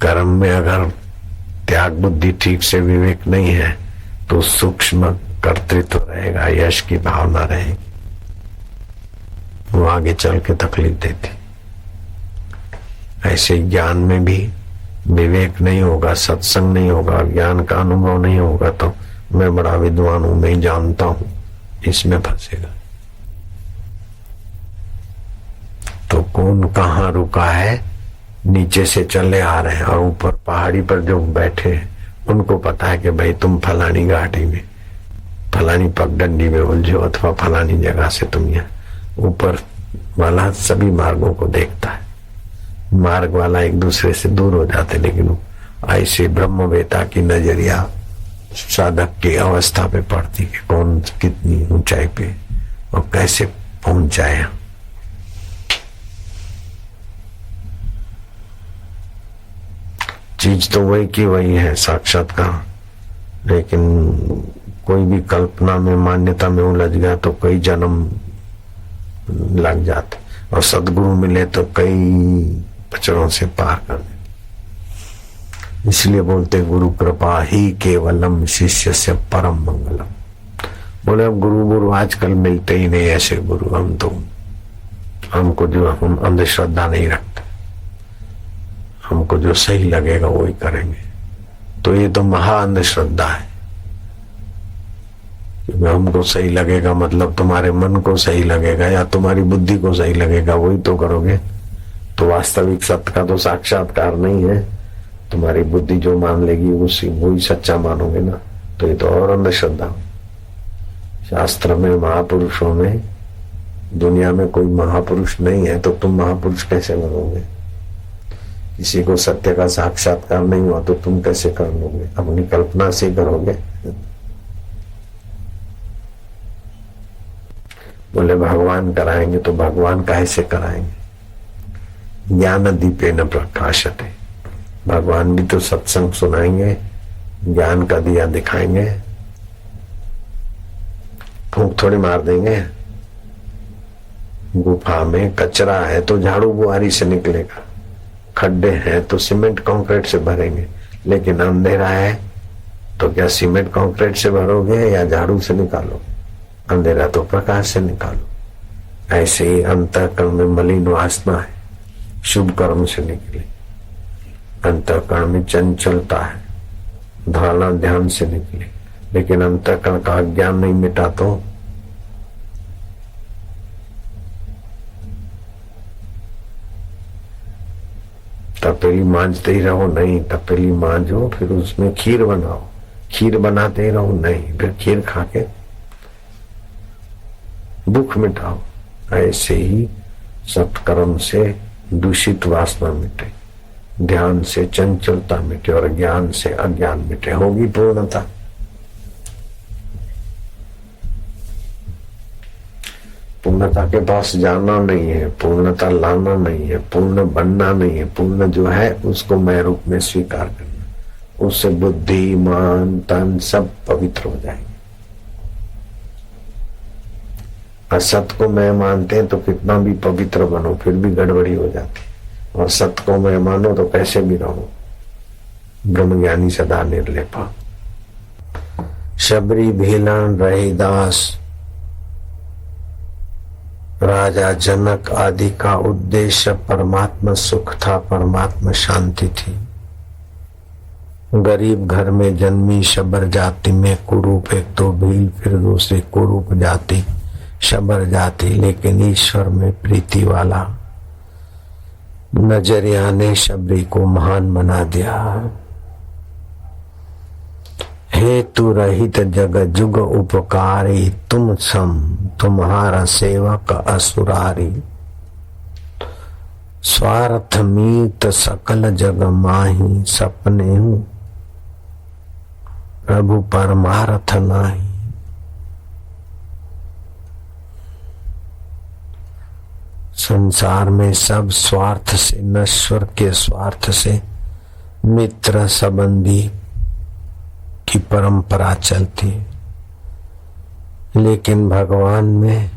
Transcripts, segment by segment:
कर्म में अगर त्याग बुद्धि ठीक से विवेक नहीं है तो सूक्ष्म कर्तृत्व रहेगा, यश की भावना रहेगी, वो आगे चल के तकलीफ देती। ऐसे ज्ञान में भी विवेक नहीं होगा, सत्संग नहीं होगा, ज्ञान का अनुभव नहीं होगा तो मैं बड़ा विद्वान हूं, मैं जानता हूं, इसमें फंसेगा। तो कौन कहाँ रुका है, नीचे से चले आ रहे हैं और ऊपर पहाड़ी पर जो बैठे हैं उनको पता है कि भाई तुम फलानी घाटी में, फलानी पगडंडी में उलझो अथवा फलानी जगह से तुम यहाँ। ऊपर वाला सभी मार्गों को देखता है, मार्ग वाला एक दूसरे से दूर हो जाते, लेकिन ऐसे ब्रह्मवेता की नजरिया साधक की अवस्था पे पड़ती कि कौन कितनी ऊंचाई पे और कैसे पहुंच जाए। चीज तो वही की वही है साक्षात्कार, लेकिन कोई भी कल्पना में मान्यता में उलझ गया तो कई जन्म लग जाते, और सदगुरु मिले तो कई पचड़ों से पार कर दे। इसलिए बोलते गुरु कृपा ही केवलम शिष्य से परम मंगलम। बोले अब गुरु आजकल मिलते ही नहीं ऐसे गुरु, हम तो हमको जो हम अंधश्रद्धा नहीं रखते, हमको जो सही लगेगा वही करेंगे। तो ये तो महा अंधश्रद्धा है, क्योंकि हमको सही लगेगा मतलब तुम्हारे मन को सही लगेगा या तुम्हारी बुद्धि को सही लगेगा, वही तो करोगे। तो वास्तविक सत्य का तो साक्षात्कार नहीं है, तुम्हारी बुद्धि जो मान लेगी उसी वही सच्चा मानोगे ना, तो ये तो और अंधश्रद्धा। शास्त्र में महापुरुषों में, दुनिया में कोई महापुरुष नहीं है तो तुम महापुरुष कैसे बनोगे? किसी को सत्य का साक्षात्कार नहीं हुआ तो तुम कैसे कर लोगे? अपनी कल्पना से करोगे। बोले भगवान कराएंगे तो भगवान कैसे कराएंगे? ज्ञान दीपेन प्रकाशते, भगवान भी तो सत्संग सुनाएंगे, ज्ञान का दिया दिखाएंगे, फूंक थोड़ी मार देंगे। गुफा में कचरा है तो झाड़ू बुआरी से निकलेगा, खड्डे हैं तो सीमेंट कंक्रीट से भरेंगे, लेकिन अंधेरा है तो क्या सीमेंट कंक्रीट से भरोगे या झाड़ू से निकालोगे? अंधेरा तो प्रकाश से निकालो। ऐसे ही अंतःकरण में मलिन वासना है, शुभ कर्म से निकले। अंतःकरण में चंचलता है, धारणा ध्यान से निकले, लेकिन अंतःकरण का अज्ञान नहीं मिटा तो तपेली मांजते ही रहो, नहीं तपेली मांजो, फिर उसमें खीर बनाओ, खीर बनाते ही रहो, नहीं फिर खीर खा के भूख मिटाओ। ऐसे ही सत्कर्म से दूषित वासना मिटे, ध्यान से चंचलता मिटे और ज्ञान से अज्ञान मिटे, होगी पूर्णता। पूर्णता के पास जाना नहीं है, पूर्णता लाना नहीं है, पूर्ण बनना नहीं है, पूर्ण जो है उसको मैं रूप में स्वीकार करना, उससे बुद्धि मन तन सब पवित्र हो जाएंगे। असत को मैं मानते हैं तो कितना भी पवित्र बनो फिर भी गड़बड़ी हो जाती, और सत्य को मैं मानो तो कैसे भी रहो। ब्रह्मज्ञानी सदा निर्लेपा। शबरी भीलन रहीदास राजा जनक आदि का उद्देश्य परमात्मा सुख था, परमात्मा शांति थी। गरीब घर में जन्मी शबर जाति में कुरूप, एक तो भील फिर दूसरी कुरूप जाति शबर जाति, लेकिन ईश्वर में प्रीति वाला नजरिया ने शबरी को महान बना दिया। हेतु रहित जग जुग उपकारी, तुम सम तुम्हारा सेवक असुरारी। स्वार्थ मीत सकल जग माही, सपने हूँ प्रभु परमार्थ नाही। संसार में सब स्वार्थ से, नश्वर के स्वार्थ से मित्र संबंधी की परंपरा चलती, लेकिन भगवान में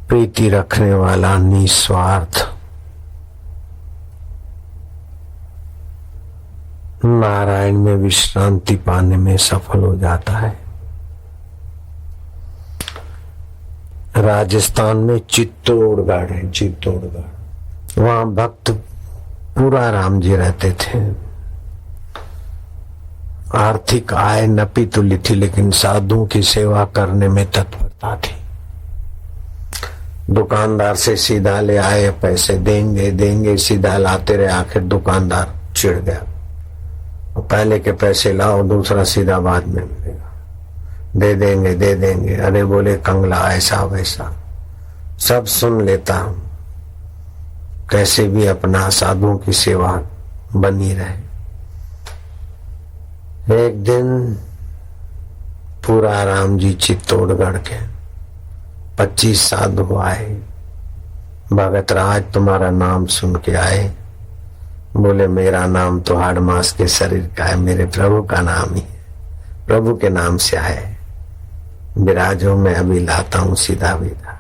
प्रीति रखने वाला निस्वार्थ नारायण में विश्रांति पाने में सफल हो जाता है। राजस्थान में चित्तौड़गढ़ है, चित्तौड़गढ़, वहां भक्त पूरा राम जी रहते थे। आर्थिक आय नपी तुली थी, लेकिन साधुओं की सेवा करने में तत्परता थी। दुकानदार से सीधा ले आए, पैसे देंगे देंगे, सीधा लाते रहे, आखिर दुकानदार चिढ़ गया, पहले के पैसे लाओ, दूसरा सीधा बाद में मिलेगा, दे देंगे दे देंगे। अरे बोले कंगला, ऐसा वैसा सब सुन लेता हूं, कैसे भी अपना साधुओं की सेवा बनी रहे। एक दिन पूरा राम जी चित्तौड़गढ़ के 25 साधु आए। भगत राज तुम्हारा नाम सुन के आए। बोले मेरा नाम तो हाड़ मास के शरीर का है, मेरे प्रभु का नाम ही है, प्रभु के नाम से आए। विराजो मैं अभी लाता हूं सीधा विदा।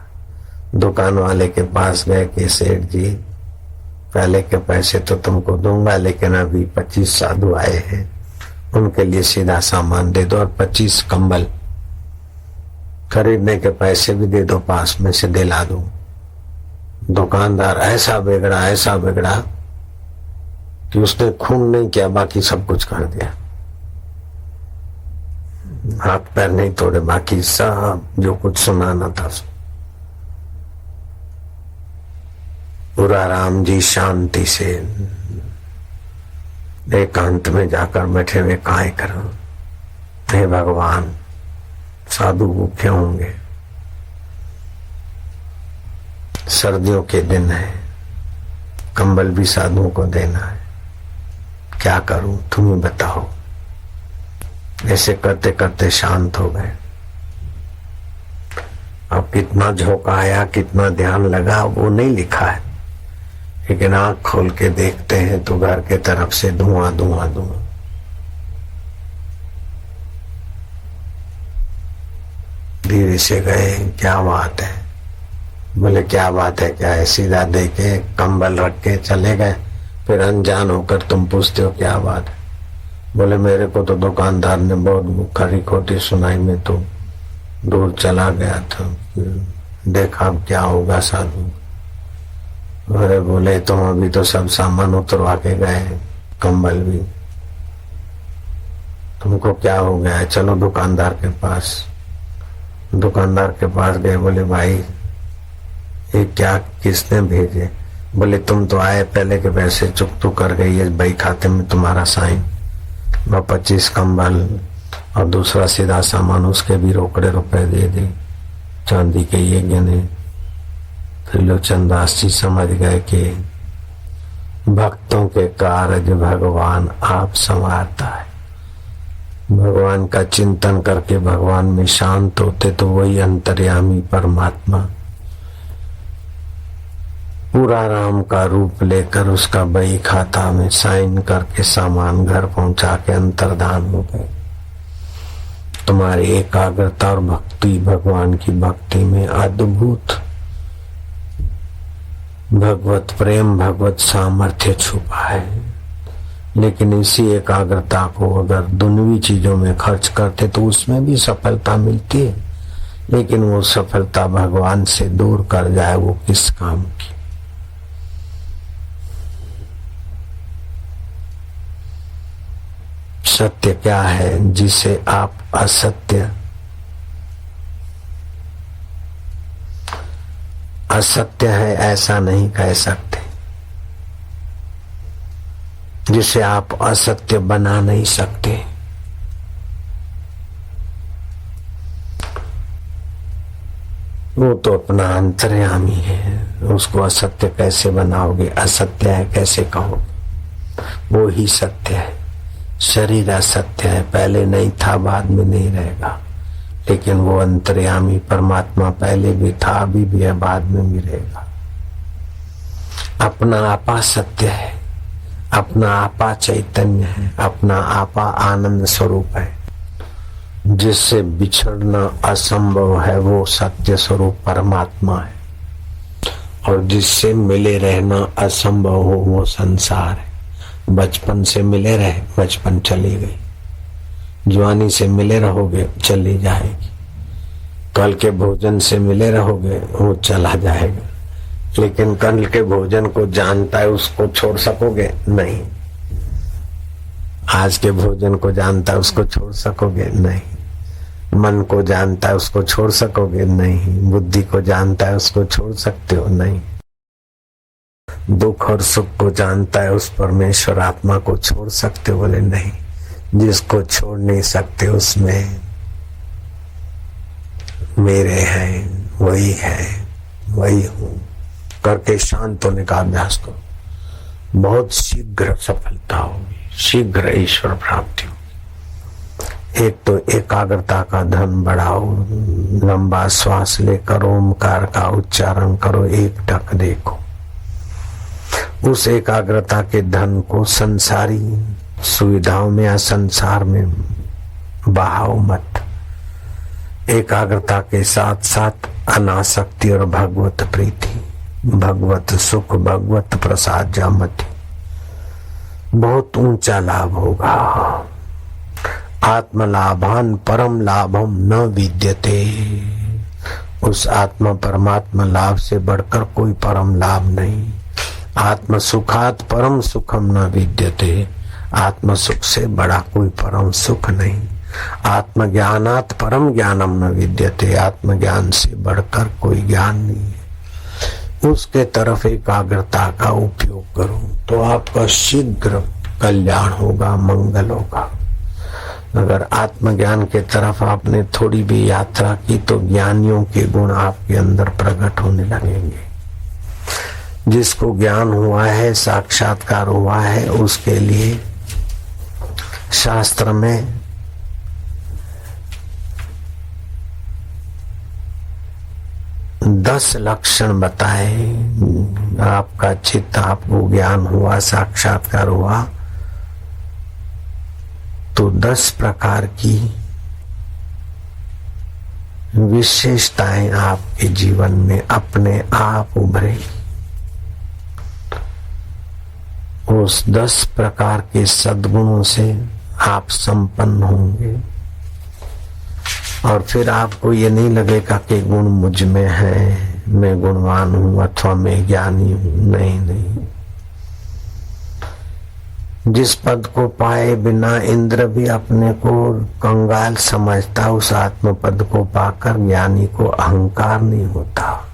दुकान वाले के पास गए कि सेठ जी पहले के पैसे तो तुमको दूंगा, लेकिन अभी 25 साधु आए हैं, उनके लिए सीधा सामान दे दो और 25 कंबल खरीदने के पैसे भी दे दो, पास में से दिला दो। दुकानदार ऐसा बिगड़ा कि उसने खून नहीं किया, बाकी सब कुछ कर दिया। हाथ पैर नहीं तोड़े, बाकी सब जो कुछ सुनाना था। पूरा राम जी शांति से एकांत में जाकर बैठे हुए काय करो, हे भगवान साधु भूखे होंगे, सर्दियों के दिन है, कंबल भी साधुओं को देना है, क्या करूं तुम ही बताओ। ऐसे करते करते शांत हो गए। अब कितना झोंका आया, कितना ध्यान लगा, वो नहीं लिखा है, लेकिन आंख खोल के देखते हैं तो घर के तरफ से धुआं धुआं धुआं। धीरे से गए, क्या बात है? बोले क्या बात है, क्या है? सीधा देके कंबल रख के चले गए। फिर अनजान होकर तुम पूछते हो क्या बात है? बोले मेरे को तो दुकानदार ने बहुत खरी खोटी सुनाई, में तो दूर चला गया था, देखा अब क्या होगा साधु। अरे बोले तुम अभी तो सब सामान उतरवा के गए, कंबल भी, तुमको क्या हो गया है? चलो दुकानदार के पास। दुकानदार के पास गए, बोले भाई ये क्या किसने भेजे? बोले तुम तो आए, पहले के पैसे चुकतू कर गई है भाई, खाते में तुम्हारा साइन, 25 कंबल और दूसरा सीधा सामान, उसके भी रोकड़े रुपए दे दे, चांदी के ये गिने। त्रिलोचन दास जी समझ गए कि भक्तों के कार्य भगवान आप संवारता है। भगवान का चिंतन करके भगवान में शांत होते तो वही अंतर्यामी परमात्मा पूरा राम का रूप लेकर उसका बही खाता में साइन करके सामान घर पहुंचा के अंतर्धान हो गए। तुम्हारी एकाग्रता और भक्ति भगवान की भक्ति में अद्भुत भगवत प्रेम भगवत सामर्थ्य छुपा है। लेकिन इसी एकाग्रता को अगर दुनियावी चीजों में खर्च करते तो उसमें भी सफलता मिलती है, लेकिन वो सफलता भगवान से दूर कर जाए वो किस काम की। सत्य क्या है जिसे आप असत्य है ऐसा नहीं कह सकते, जिसे आप असत्य बना नहीं सकते। वो तो अपना अंतर्यामी है, उसको असत्य कैसे बनाओगे? असत्य है कैसे कहोगे? वो ही सत्य है। शरीर असत्य है, पहले नहीं था बाद में नहीं रहेगा, लेकिन वो अंतर्यामी परमात्मा पहले भी था अभी भी है बाद में भी रहेगा। अपना आपा सत्य है, अपना आपा चैतन्य है, अपना आपा आनंद स्वरूप है, जिससे बिछड़ना असंभव है, वो सत्य स्वरूप परमात्मा है। और जिससे मिले रहना असंभव हो वो संसार है। बचपन से मिले रहे, बचपन चली गई। जवानी से मिले रहोगे, चली जाएगी। कल के भोजन से मिले रहोगे, वो चला जाएगा। लेकिन कल के भोजन को जानता है, उसको छोड़ सकोगे? नहीं। आज के भोजन को जानता है, उसको छोड़ सकोगे? नहीं। मन को जानता है, उसको छोड़ सकोगे? नहीं। बुद्धि को जानता है, उसको छोड़ सकते हो? नहीं। दुख और सुख को जानता है, उस परमेश्वर आत्मा को छोड़ सकते हो? बोले नहीं। जिसको छोड़ नहीं सकते उसमें मेरे हैं, वही है, वही हूं करके शांत होने का अभ्यास करो। बहुत शीघ्र सफलता होगी, शीघ्र ईश्वर प्राप्ति होगी। एक तो एकाग्रता का धन बढ़ाओ, लंबा श्वास लेकर ओमकार का उच्चारण करो, एक टक देखो। उस एकाग्रता के धन को संसारी सुविधाओं में या संसार में बहाओ मत। एकाग्रता के साथ साथ अनासक्ति और भगवत प्रीति, भगवत सुख, भगवत प्रसाद जामति, बहुत ऊंचा लाभ होगा। आत्मलाभान परम लाभम न विद्यते। उस आत्मा परमात्मा लाभ से बढ़कर कोई परम लाभ नहीं। आत्म सुखात परम सुखम न विद्यते। आत्म सुख से बड़ा कोई परम सुख नहीं। आत्मज्ञानात परम ज्ञानम न विद्यते। आत्मज्ञान से बढ़कर कोई ज्ञान नहीं है। उसके तरफ एकाग्रता का उपयोग करो तो आपका शीघ्र कल्याण होगा, मंगल होगा। अगर आत्मज्ञान के तरफ आपने थोड़ी भी यात्रा की तो ज्ञानियों के गुण आपके अंदर प्रकट होने लगेंगे। जिसको ज्ञान हुआ है, साक्षात्कार हुआ है, उसके लिए शास्त्र में दस लक्षण बताए। आपका चित्त, आपको ज्ञान हुआ, साक्षात्कार हुआ तो 10 प्रकार की विशेषताएं आपके जीवन में अपने आप उभरे। उस 10 प्रकार के सद्गुणों से आप संपन्न होंगे और फिर आपको ये नहीं लगेगा कि गुण मुझ में है, मैं गुणवान हूं अथवा मैं ज्ञानी हूं। नहीं नहीं। जिस पद को पाए बिना इंद्र भी अपने को कंगाल समझता, उस आत्म पद को पाकर ज्ञानी को अहंकार नहीं होता।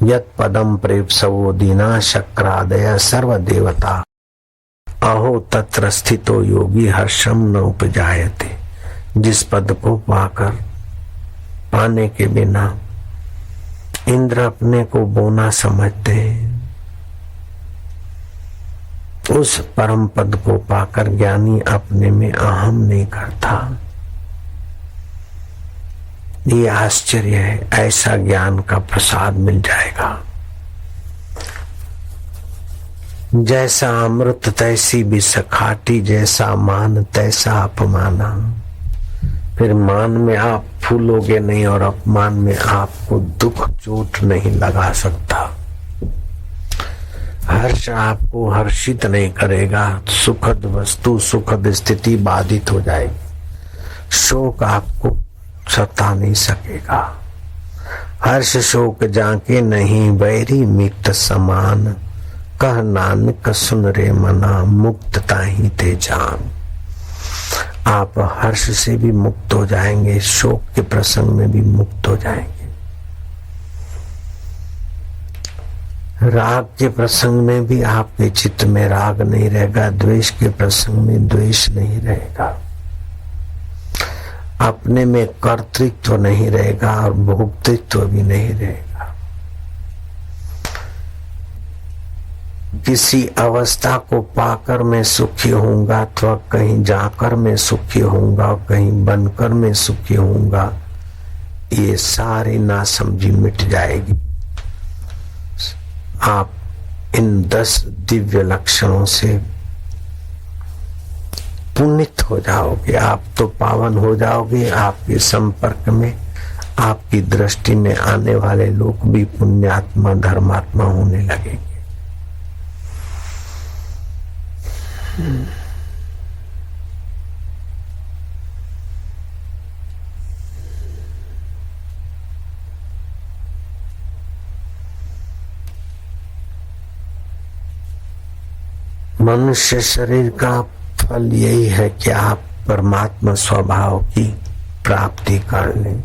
यत पदम प्रेप्सवो दीना शक्रादय सर्व देवता अहो तत्र स्थितो योगी हर्षम न उपजायते। जिस पद को पाकर पाने के बिना इंद्र अपने को बोना समझते हैं, उस परम पद को पाकर ज्ञानी अपने में अहम नहीं करता। ये आश्चर्य है। ऐसा ज्ञान का प्रसाद मिल जाएगा। जैसा अमृत तैसी विष खाटी, जैसा मान तैसा अपमाना। फिर मान में आप फूलोगे नहीं और अपमान में आपको दुख चोट नहीं लगा सकता। हर्ष आपको हर्षित नहीं करेगा। सुखद वस्तु, सुखद स्थिति बाधित हो जाएगी। शोक आपको सता नहीं सकेगा। हर्ष शोक जाके नहीं, बैरी मित समान। कह नानक सुन रे मना, मुक्त ताहि ते जान। आप हर्ष से भी मुक्त हो जाएंगे, शोक के प्रसंग में भी मुक्त हो जाएंगे। राग के प्रसंग में भी आपके चित्त में राग नहीं रहेगा, द्वेष के प्रसंग में द्वेष नहीं रहेगा। अपने में कर्तृत्व नहीं रहेगा और भोक्तृत्व भी नहीं रहेगा। किसी अवस्था को पाकर मैं सुखी होऊंगा अथवा कहीं जाकर मैं सुखी होऊंगा और कहीं बनकर मैं सुखी होऊंगा, ये सारी नासमझी मिट जाएगी। आप इन 10 दिव्य लक्षणों से पुनित हो जाओगे। आप तो पावन हो जाओगे। आपके संपर्क में आपकी दृष्टि में आने वाले लोग भी पुण्यात्मा धर्मात्मा होने लगेंगे। मनुष्य शरीर का फल यही है कि आप परमात्मा स्वभाव की प्राप्ति कर लें।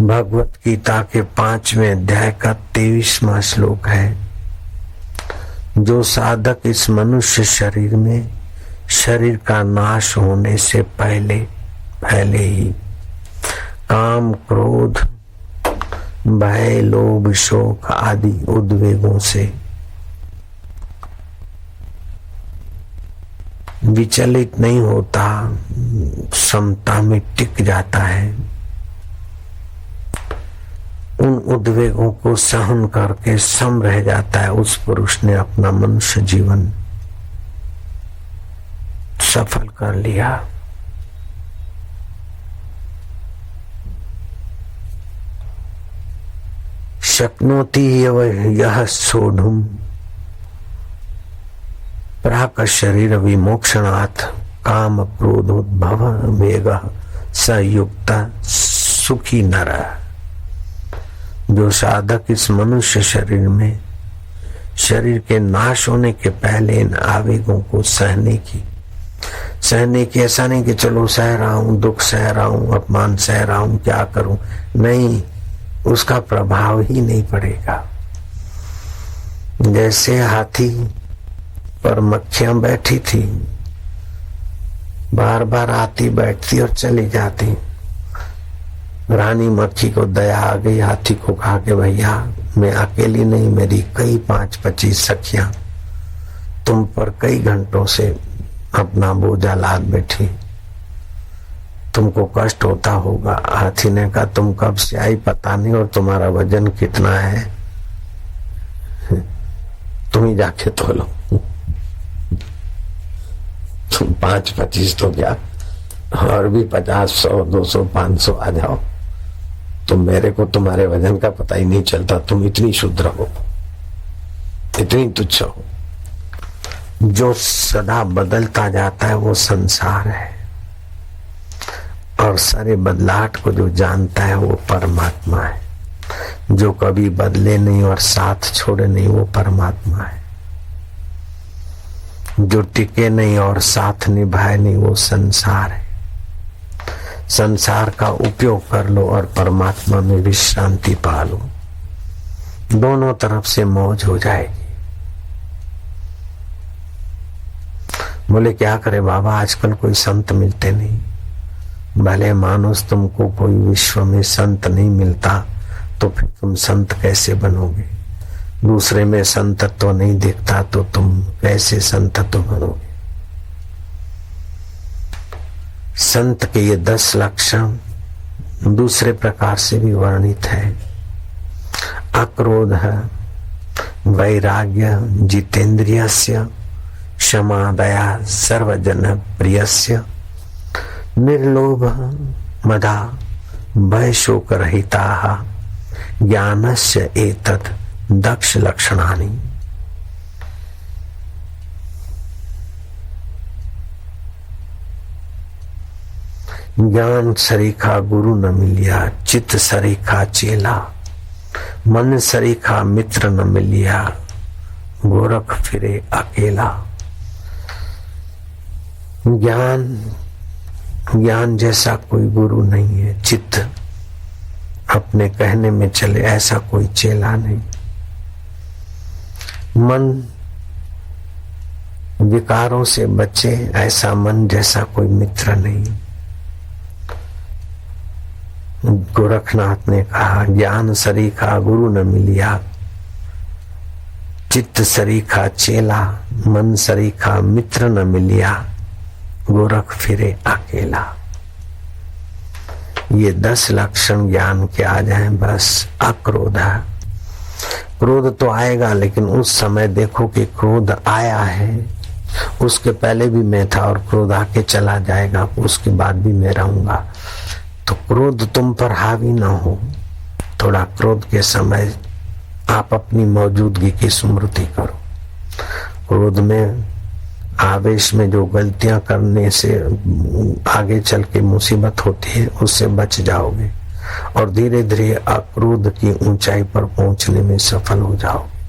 भगवत गीता के 5वें अध्याय का 23वां श्लोक है, जो साधक इस मनुष्य शरीर में शरीर का नाश होने से पहले ही काम, क्रोध, भय, लोभ, शोक आदि उद्वेगों से विचलित नहीं होता, समता में टिक जाता है, उन उद्वेगों को सहन करके सम रह जाता है, उस पुरुष ने अपना मनुष्य जीवन सफल कर लिया। शक्नोति यह सोढ़ुम प्राक शरीर विमोक्षणात् काम क्रोधोद्भव वेग संयुक्त सुखी नर। जो साधक इस मनुष्य शरीर में शरीर के नाश होने के पहले इन आवेगों को सहने की ऐसा नहीं कि चलो सह रहा हूं, दुख सह रहा हूं, अपमान सह रहा हूं, क्या करूं, नहीं, उसका प्रभाव ही नहीं पड़ेगा। जैसे हाथी पर मक्खियां बैठी थी, बार बार आती बैठती और चली जाती। रानी मक्खी को दया आ गई, हाथी को कहा कि भैया मैं अकेली नहीं, मेरी कई 5-25 सखियां तुम पर कई घंटों से अपना बोझा लाद बैठी, तुमको कष्ट होता होगा। हाथी ने कहा तुम कब से आई पता नहीं, और तुम्हारा वजन कितना है तुम ही जाके तोलो। तुम 5-25 तो क्या, और भी 50, 100, 200, 500 आ जाओ, तो मेरे को तुम्हारे वजन का पता ही नहीं चलता। तुम इतनी शुद्र हो, इतनी तुच्छ हो। जो सदा बदलता जाता है वो संसार है, और सारे बदलाहट को जो जानता है वो परमात्मा है। जो कभी बदले नहीं और साथ छोड़े नहीं वो परमात्मा है। जो टिके नहीं और साथ निभाए नहीं वो संसार है। संसार का उपयोग कर लो और परमात्मा में विश्रांति पा लो, दोनों तरफ से मौज हो जाएगी। बोले क्या करे बाबा, आजकल कोई संत मिलते नहीं। भले मानुस तुमको कोई विश्व में संत नहीं मिलता तो फिर तुम संत कैसे बनोगे? दूसरे में संतत्व नहीं दिखता तो तुम कैसे संतत्व बनोगे? संत के ये 10 लक्षण दूसरे प्रकार से भी वर्णित है। अक्रोध, वैराग्य, जितेंद्रियस्य, क्षमा, दया, सर्वजन प्रियस्य, निर्लोभ, मदा, भय शोक रहिताः, ज्ञानस्य एतत् दक्ष लक्षणानि। ज्ञान सरीखा गुरु न मिलिया, चित्त सरीखा चेला, मन सरीखा मित्र न मिलिया, गोरख फिरे अकेला। ज्ञान जैसा कोई गुरु नहीं है, चित्त अपने कहने में चले ऐसा कोई चेला नहीं, मन विकारों से बचे ऐसा मन जैसा कोई मित्र नहीं। गोरखनाथ ने कहा ज्ञान सरीखा गुरु न मिलिया, चित्त सरीखा चेला, मन सरीखा मित्र न मिलिया, गोरख फिरे अकेला। ये 10 लक्षण ज्ञान के आ जाए बस। अक्रोध, क्रोध तो आएगा, लेकिन उस समय देखो कि क्रोध आया है, उसके पहले भी मैं था और क्रोध आके चला जाएगा, उसके बाद भी मैं रहूंगा। तो क्रोध तुम पर हावी ना हो। थोड़ा क्रोध के समय आप अपनी मौजूदगी की स्मृति करो। क्रोध में, आवेश में जो गलतियां करने से आगे चल के मुसीबत होती है, उससे बच जाओगे और धीरे धीरे अक्रोध की ऊंचाई पर पहुंचने में सफल हो जाओगे।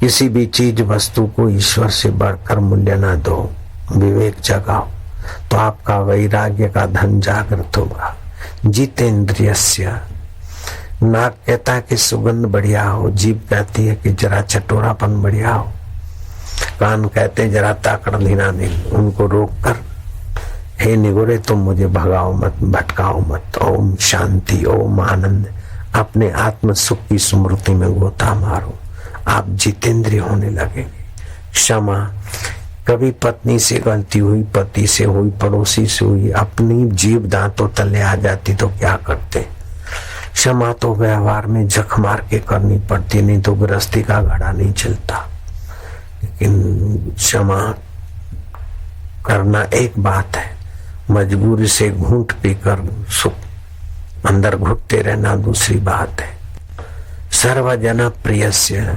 किसी भी चीज वस्तु को ईश्वर से बढ़कर मूल्य न दो, विवेक जगाओ, तो आपका वैराग्य का धन जागृत होगा। जितेंद्रियस्य, नाक कहता है कि सुगंध बढ़िया हो, जीभ कहती है कि जरा चटोरापन बढ़िया हो, कान कहते हैं जरा ताकड़ धीना दिन। उनको रोककर, हे निगुरे तुम मुझे भगाओ मत, भटकाओ मत। ओम शांति, ओम आनंद, अपने आत्म सुख की स्मृति में गोता मारो, आप जितेंद्रिय होने लगेंगे। क्षमा, कभी पत्नी से गलती हुई, पति से हुई, पड़ोसी से हुई, अपनी जीभ दांतों तले आ जाती तो क्या करते। क्षमा तो व्यवहार में जख मार के करनी पड़ती, नहीं तो गृहस्थी का घड़ा नहीं चलता। लेकिन क्षमा करना एक बात है, मजबूरी से घूंट पीकर सुख अंदर घुटते रहना दूसरी बात है। सर्वजन प्रियस्य,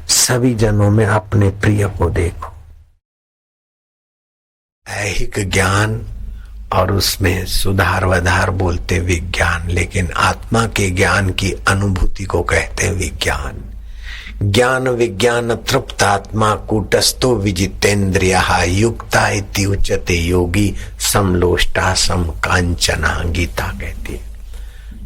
सभी जनों में अपने प्रिय को देखो। ऐहिक ज्ञान और उसमें सुधार वधार बोलते विज्ञान, लेकिन आत्मा के ज्ञान की अनुभूति को कहते हैं विज्ञान। ज्ञान विज्ञान तृप्त आत्मा कूटस्थो विजितेन्द्रियः युक्ता इति उच्यते योगी समलोष्टा सम कांचना, गीता कहती है।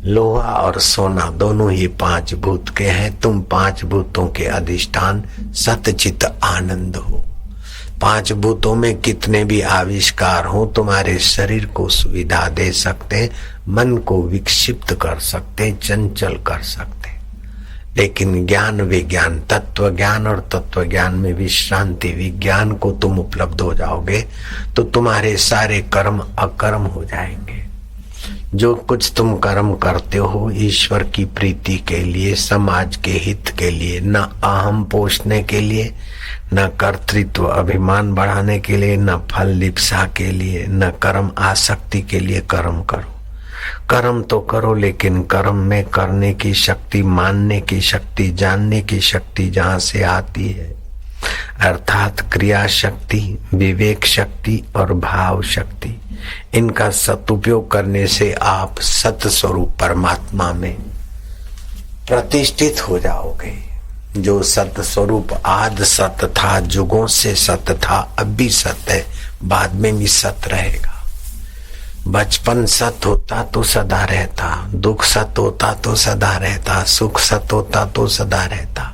लोहा और सोना दोनों ही पांच भूत के हैं, तुम पांच भूतों के अधिष्ठान सतचित आनंद हो। पांच भूतों में कितने भी आविष्कार हो, तुम्हारे शरीर को सुविधा दे सकते, मन को विक्षिप्त कर सकते, चंचल कर सकते, लेकिन ज्ञान विज्ञान, तत्व ज्ञान और तत्व ज्ञान में विश्रांति विज्ञान को तुम उपलब्ध हो जाओगे तो तुम्हारे सारे कर्म अकर्म हो जाएंगे। जो कुछ तुम कर्म करते हो ईश्वर की प्रीति के लिए, समाज के हित के लिए, न अहम पोषने के लिए, न कर्तृत्व अभिमान बढ़ाने के लिए, न फल लिप्सा के लिए, न कर्म आसक्ति के लिए कर्म करो। कर्म तो करो, लेकिन कर्म में करने की शक्ति, मानने की शक्ति, जानने की शक्ति जहाँ से आती है, अर्थात क्रिया शक्ति, विवेक शक्ति और भाव शक्ति, इनका सदुपयोग करने से आप सत स्वरूप परमात्मा में प्रतिष्ठित हो जाओगे। जो सत स्वरूप आद सत था, जुगों से सत था, अब भी सत है, बाद में भी सत रहेगा। बचपन सत होता तो सदा रहता, दुख सत होता तो सदा रहता, सुख सत होता तो सदा रहता।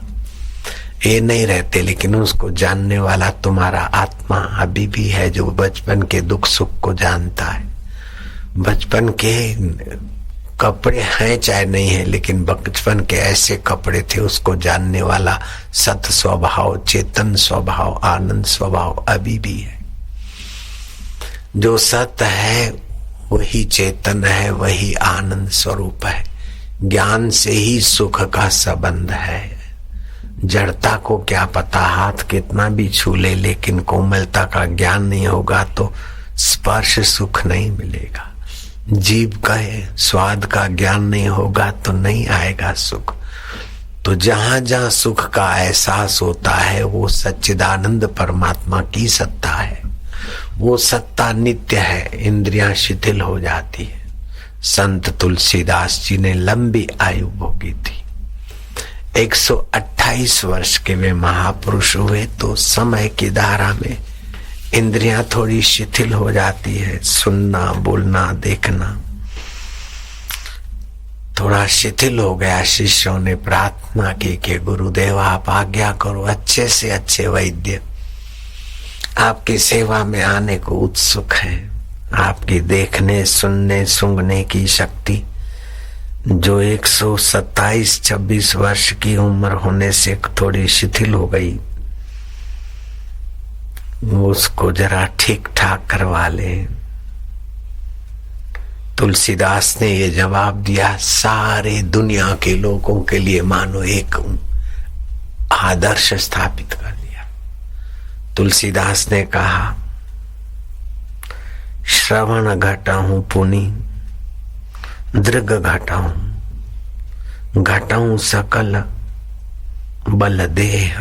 ये नहीं रहते, लेकिन उसको जानने वाला तुम्हारा आत्मा अभी भी है, जो बचपन के दुख सुख को जानता है। बचपन के कपड़े हैं चाहे नहीं है, लेकिन बचपन के ऐसे कपड़े थे, उसको जानने वाला सत स्वभाव, चेतन स्वभाव, आनंद स्वभाव अभी भी है। जो सत है वही चेतन है, वही आनंद स्वरूप है। ज्ञान से ही सुख का संबंध है। जड़ता को क्या पता, हाथ कितना भी छू ले, लेकिन कोमलता का ज्ञान नहीं होगा तो स्पर्श सुख नहीं मिलेगा। जीभ का स्वाद का ज्ञान नहीं होगा तो नहीं आएगा सुख। तो जहां जहां सुख का एहसास होता है वो सच्चिदानंद परमात्मा की सत्ता है। वो सत्ता नित्य है, इंद्रियां शिथिल हो जाती है। संत तुलसीदास जी ने लंबी आयु भोगी थी, 128 वर्ष के वे महापुरुष हुए। तो समय की धारा में इंद्रियां थोड़ी शिथिल हो जाती है, सुनना, बोलना, देखना थोड़ा शिथिल हो गया। शिष्यों ने प्रार्थना की कि गुरुदेव आप आज्ञा करो, अच्छे से अच्छे वैद्य आपकी सेवा में आने को उत्सुक हैं। आपकी देखने, सुनने, सूंघने की शक्ति जो 127-26 वर्ष की उम्र होने से थोड़ी शिथिल हो गई, उसको जरा ठीक ठाक करवा ले। तुलसीदास ने ये जवाब दिया, सारे दुनिया के लोगों के लिए मानो एक आदर्श स्थापित कर दिया। तुलसीदास ने कहा, श्रवण घटाऊं पुनि दृग घटाऊं सकल बल देह,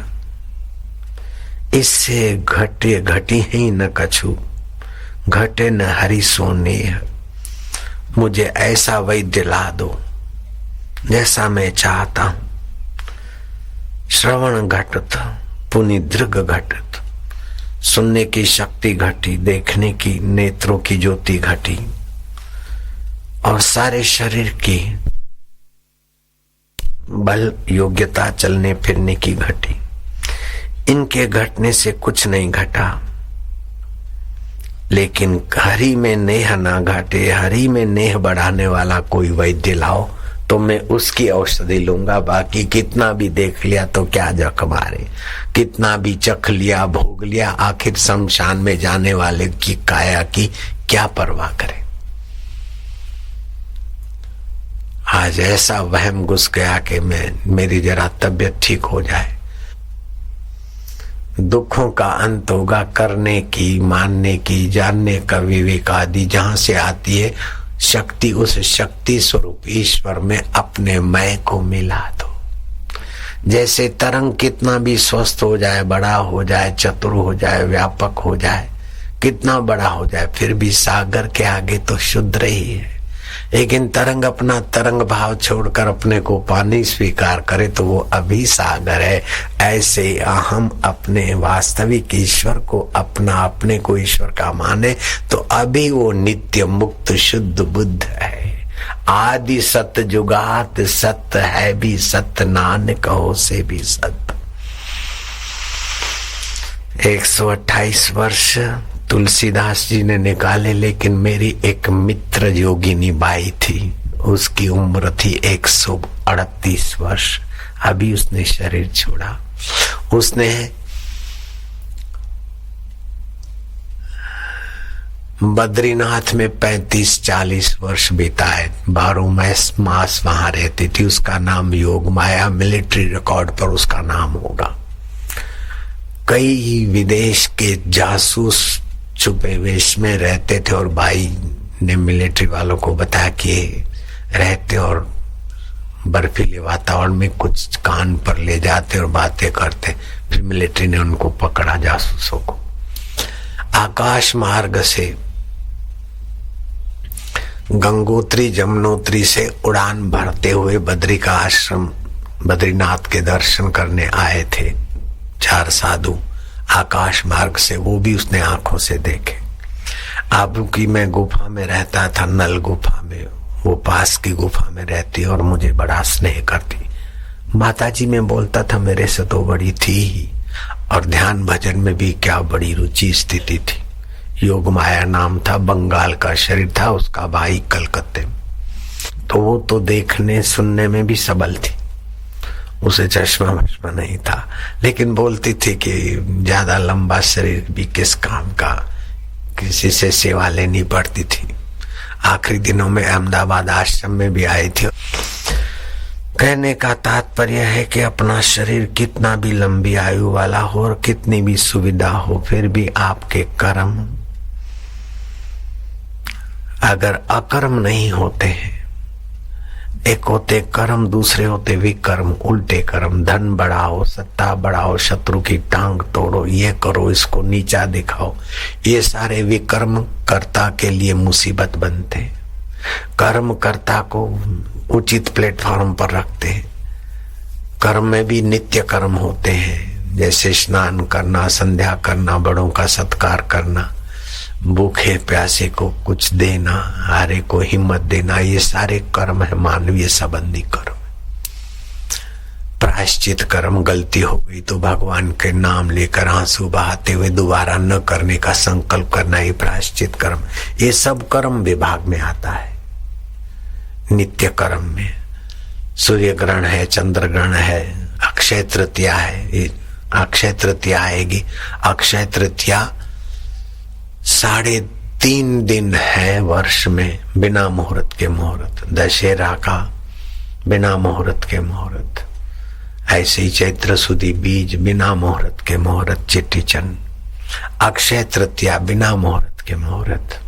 इससे घटी ही न कछु, घटे न हरि सोनेह। मुझे ऐसा वैद्य ला दो जैसा मैं चाहता हूं। श्रवण घटत पुनि दृग घटत, सुनने की शक्ति घटी, देखने की नेत्रों की ज्योति घटी, और सारे शरीर की बल योग्यता चलने फिरने की घटी। इनके घटने से कुछ नहीं घटा, लेकिन हरि में नेह ना घटे, हरि में नेह बढ़ाने वाला कोई वैद्य लाओ तो मैं उसकी औषधि लूंगा। बाकी कितना भी देख लिया तो क्या जख मारे, कितना भी चख लिया भोग लिया, आखिर शमशान में जाने वाले की काया की क्या परवाह करे। आज ऐसा वहम घुस गया कि मेरी जरा तबीयत ठीक हो जाए। दुखों का अंत होगा करने की, मानने की, जानने का विवेक आदि जहां से आती है शक्ति, उस शक्ति स्वरूप ईश्वर में अपने मैं को मिला दो। जैसे तरंग कितना भी स्वस्थ हो जाए, बड़ा हो जाए, चतुर हो जाए, व्यापक हो जाए, कितना बड़ा हो जाए, फिर भी सागर के आगे तो शुद्र ही है। लेकिन तरंग अपना तरंग भाव छोड़कर अपने को पानी स्वीकार करे तो वो अभी सागर है। ऐसे हम अपने वास्तविक ईश्वर को अपना, अपने को ईश्वर का माने तो अभी वो नित्य मुक्त शुद्ध बुद्ध है। आदि सत जुगात सत्य है भी सत्य, नानक कहो से भी सत्य। 128 वर्ष तुलसीदास जी ने निकाले, लेकिन मेरी एक मित्र योगिनी बाई थी, उसकी उम्र थी 138 वर्ष। अभी उसने शरीर छोड़ा। उसने बद्रीनाथ में 35-40 वर्ष बिताए, 12 मास वहां रहती थी। उसका नाम योग माया, मिलिट्री रिकॉर्ड पर उसका नाम होगा। कई विदेश के जासूस छुपे वेश में रहते थे और भाई ने मिलिट्री वालों को बताया कि रहते और बर्फीले वातावरण में कुछ कान पर ले जाते और बातें करते। फिर मिलिट्री ने उनको पकड़ा, जासूसों को। आकाश मार्ग से गंगोत्री जमुनोत्री से उड़ान भरते हुए बद्री का आश्रम, बद्रीनाथ के दर्शन करने आए थे 4 साधु। आकाश मार्ग से, वो भी उसने आंखों से देखे। आबू की मैं गुफा में रहता था, नल गुफा में, वो पास की गुफा में रहती और मुझे बड़ा स्नेह करती। माताजी में बोलता था मेरे से तो बड़ी थी ही, और ध्यान भजन में भी क्या बड़ी रुचि स्थिति थी। योग माया नाम था, बंगाल का शरीर था, उसका भाई कलकत्ते में। तो वो तो देखने सुनने में भी सबल थी, उसे चश्मा वश्मा नहीं था, लेकिन बोलती थी कि ज्यादा लंबा शरीर भी किस काम का, किसी से सेवा लेनी पड़ती थी। आखिरी दिनों में अहमदाबाद आश्रम में भी आई थी। कहने का तात्पर्य है कि अपना शरीर कितना भी लंबी आयु वाला हो और कितनी भी सुविधा हो, फिर भी आपके कर्म अगर अकर्म नहीं होते हैं, एक होते कर्म, दूसरे होते विकर्म, उल्टे कर्म। धन बढ़ाओ, सत्ता बढ़ाओ, शत्रु की टांग तोड़ो, ये करो, इसको नीचा दिखाओ, ये सारे विकर्म कर्ता के लिए मुसीबत बनते। कर्म कर्ता को उचित प्लेटफॉर्म पर रखते हैं। कर्म में भी नित्य कर्म होते हैं, जैसे स्नान करना, संध्या करना, बड़ों का सत्कार करना, भूखे प्यासे को कुछ देना, हारे को हिम्मत देना, ये सारे कर्म है, मानवीय संबंधी कर्म। प्रायश्चित कर्म, गलती हो गई तो भगवान के नाम लेकर आंसू बहाते हुए दोबारा न करने का संकल्प करना, ये प्रायश्चित कर्म। ये सब कर्म विभाग में आता है। नित्य कर्म में सूर्य ग्रहण है, चंद्र ग्रहण है, अक्षय तृतीया है, अक्षय तृतीया आएगी। अक्षय तृतीया 3 दिन है वर्ष में बिना मुहूर्त के मुहूर्त, दशहरा का बिना मुहूर्त के मुहूर्त, ऐसे ही चैत्र सुदी बीज बिना मुहूर्त के मुहूर्त, चिट्ठी चंद, अक्षय तृतीया बिना मुहूर्त के मुहूर्त,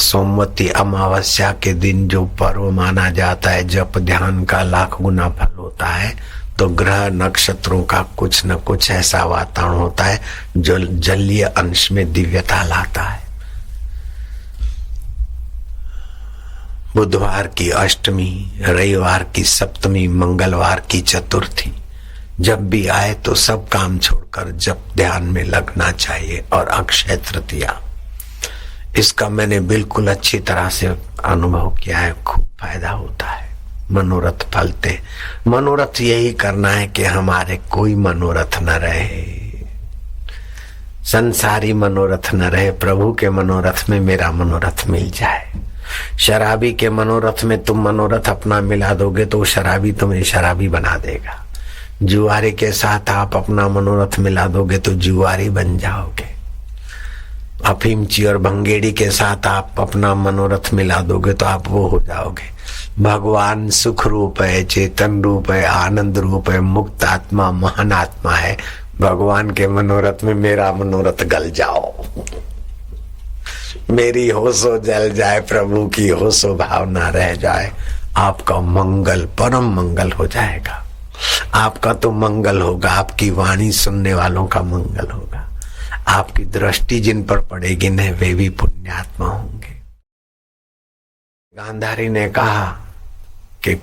सोमवती अमावस्या के दिन जो पर्व माना जाता है, जप ध्यान का लाख गुना फल होता है, तो ग्रह नक्षत्रों का कुछ न कुछ ऐसा वातावरण होता है जो जलीय अंश में दिव्यता लाता है। बुधवार की अष्टमी, रविवार की सप्तमी, मंगलवार की चतुर्थी, जब भी आए तो सब काम छोड़कर जप ध्यान में लगना चाहिए। और अक्षय तृतीया, इसका मैंने बिल्कुल अच्छी तरह से अनुभव किया है, खूब फायदा होता है। मनोरथ फलते, मनोरथ यही करना है कि हमारे कोई मनोरथ न रहे, संसारी मनोरथ न रहे, प्रभु के मनोरथ में मेरा मनोरथ मिल जाए। शराबी के मनोरथ में तुम मनोरथ अपना मिला दोगे तो शराबी तुम्हें शराबी बना देगा। जुआरी के साथ आप अपना मनोरथ मिला दोगे तो जुआरी बन जाओगे। अफीमची और भंगेड़ी के साथ आप अपना मनोरथ मिला दोगे तो आप वो हो जाओगे। भगवान सुख रूप है, चेतन रूप है, आनंद रूप है, मुक्त आत्मा, महान आत्मा है। भगवान के मनोरथ में मेरा मनोरथ गल जाओ, मेरी होशो जल जाए, प्रभु की होशो भावना रह जाए, आपका मंगल परम मंगल हो जाएगा। आपका तो मंगल होगा, आपकी वाणी सुनने वालों का मंगल होगा, आपकी दृष्टि जिन पर पड़ेगी न वे भी पुण्यात्मा होंगे। गांधारी ने कहा कि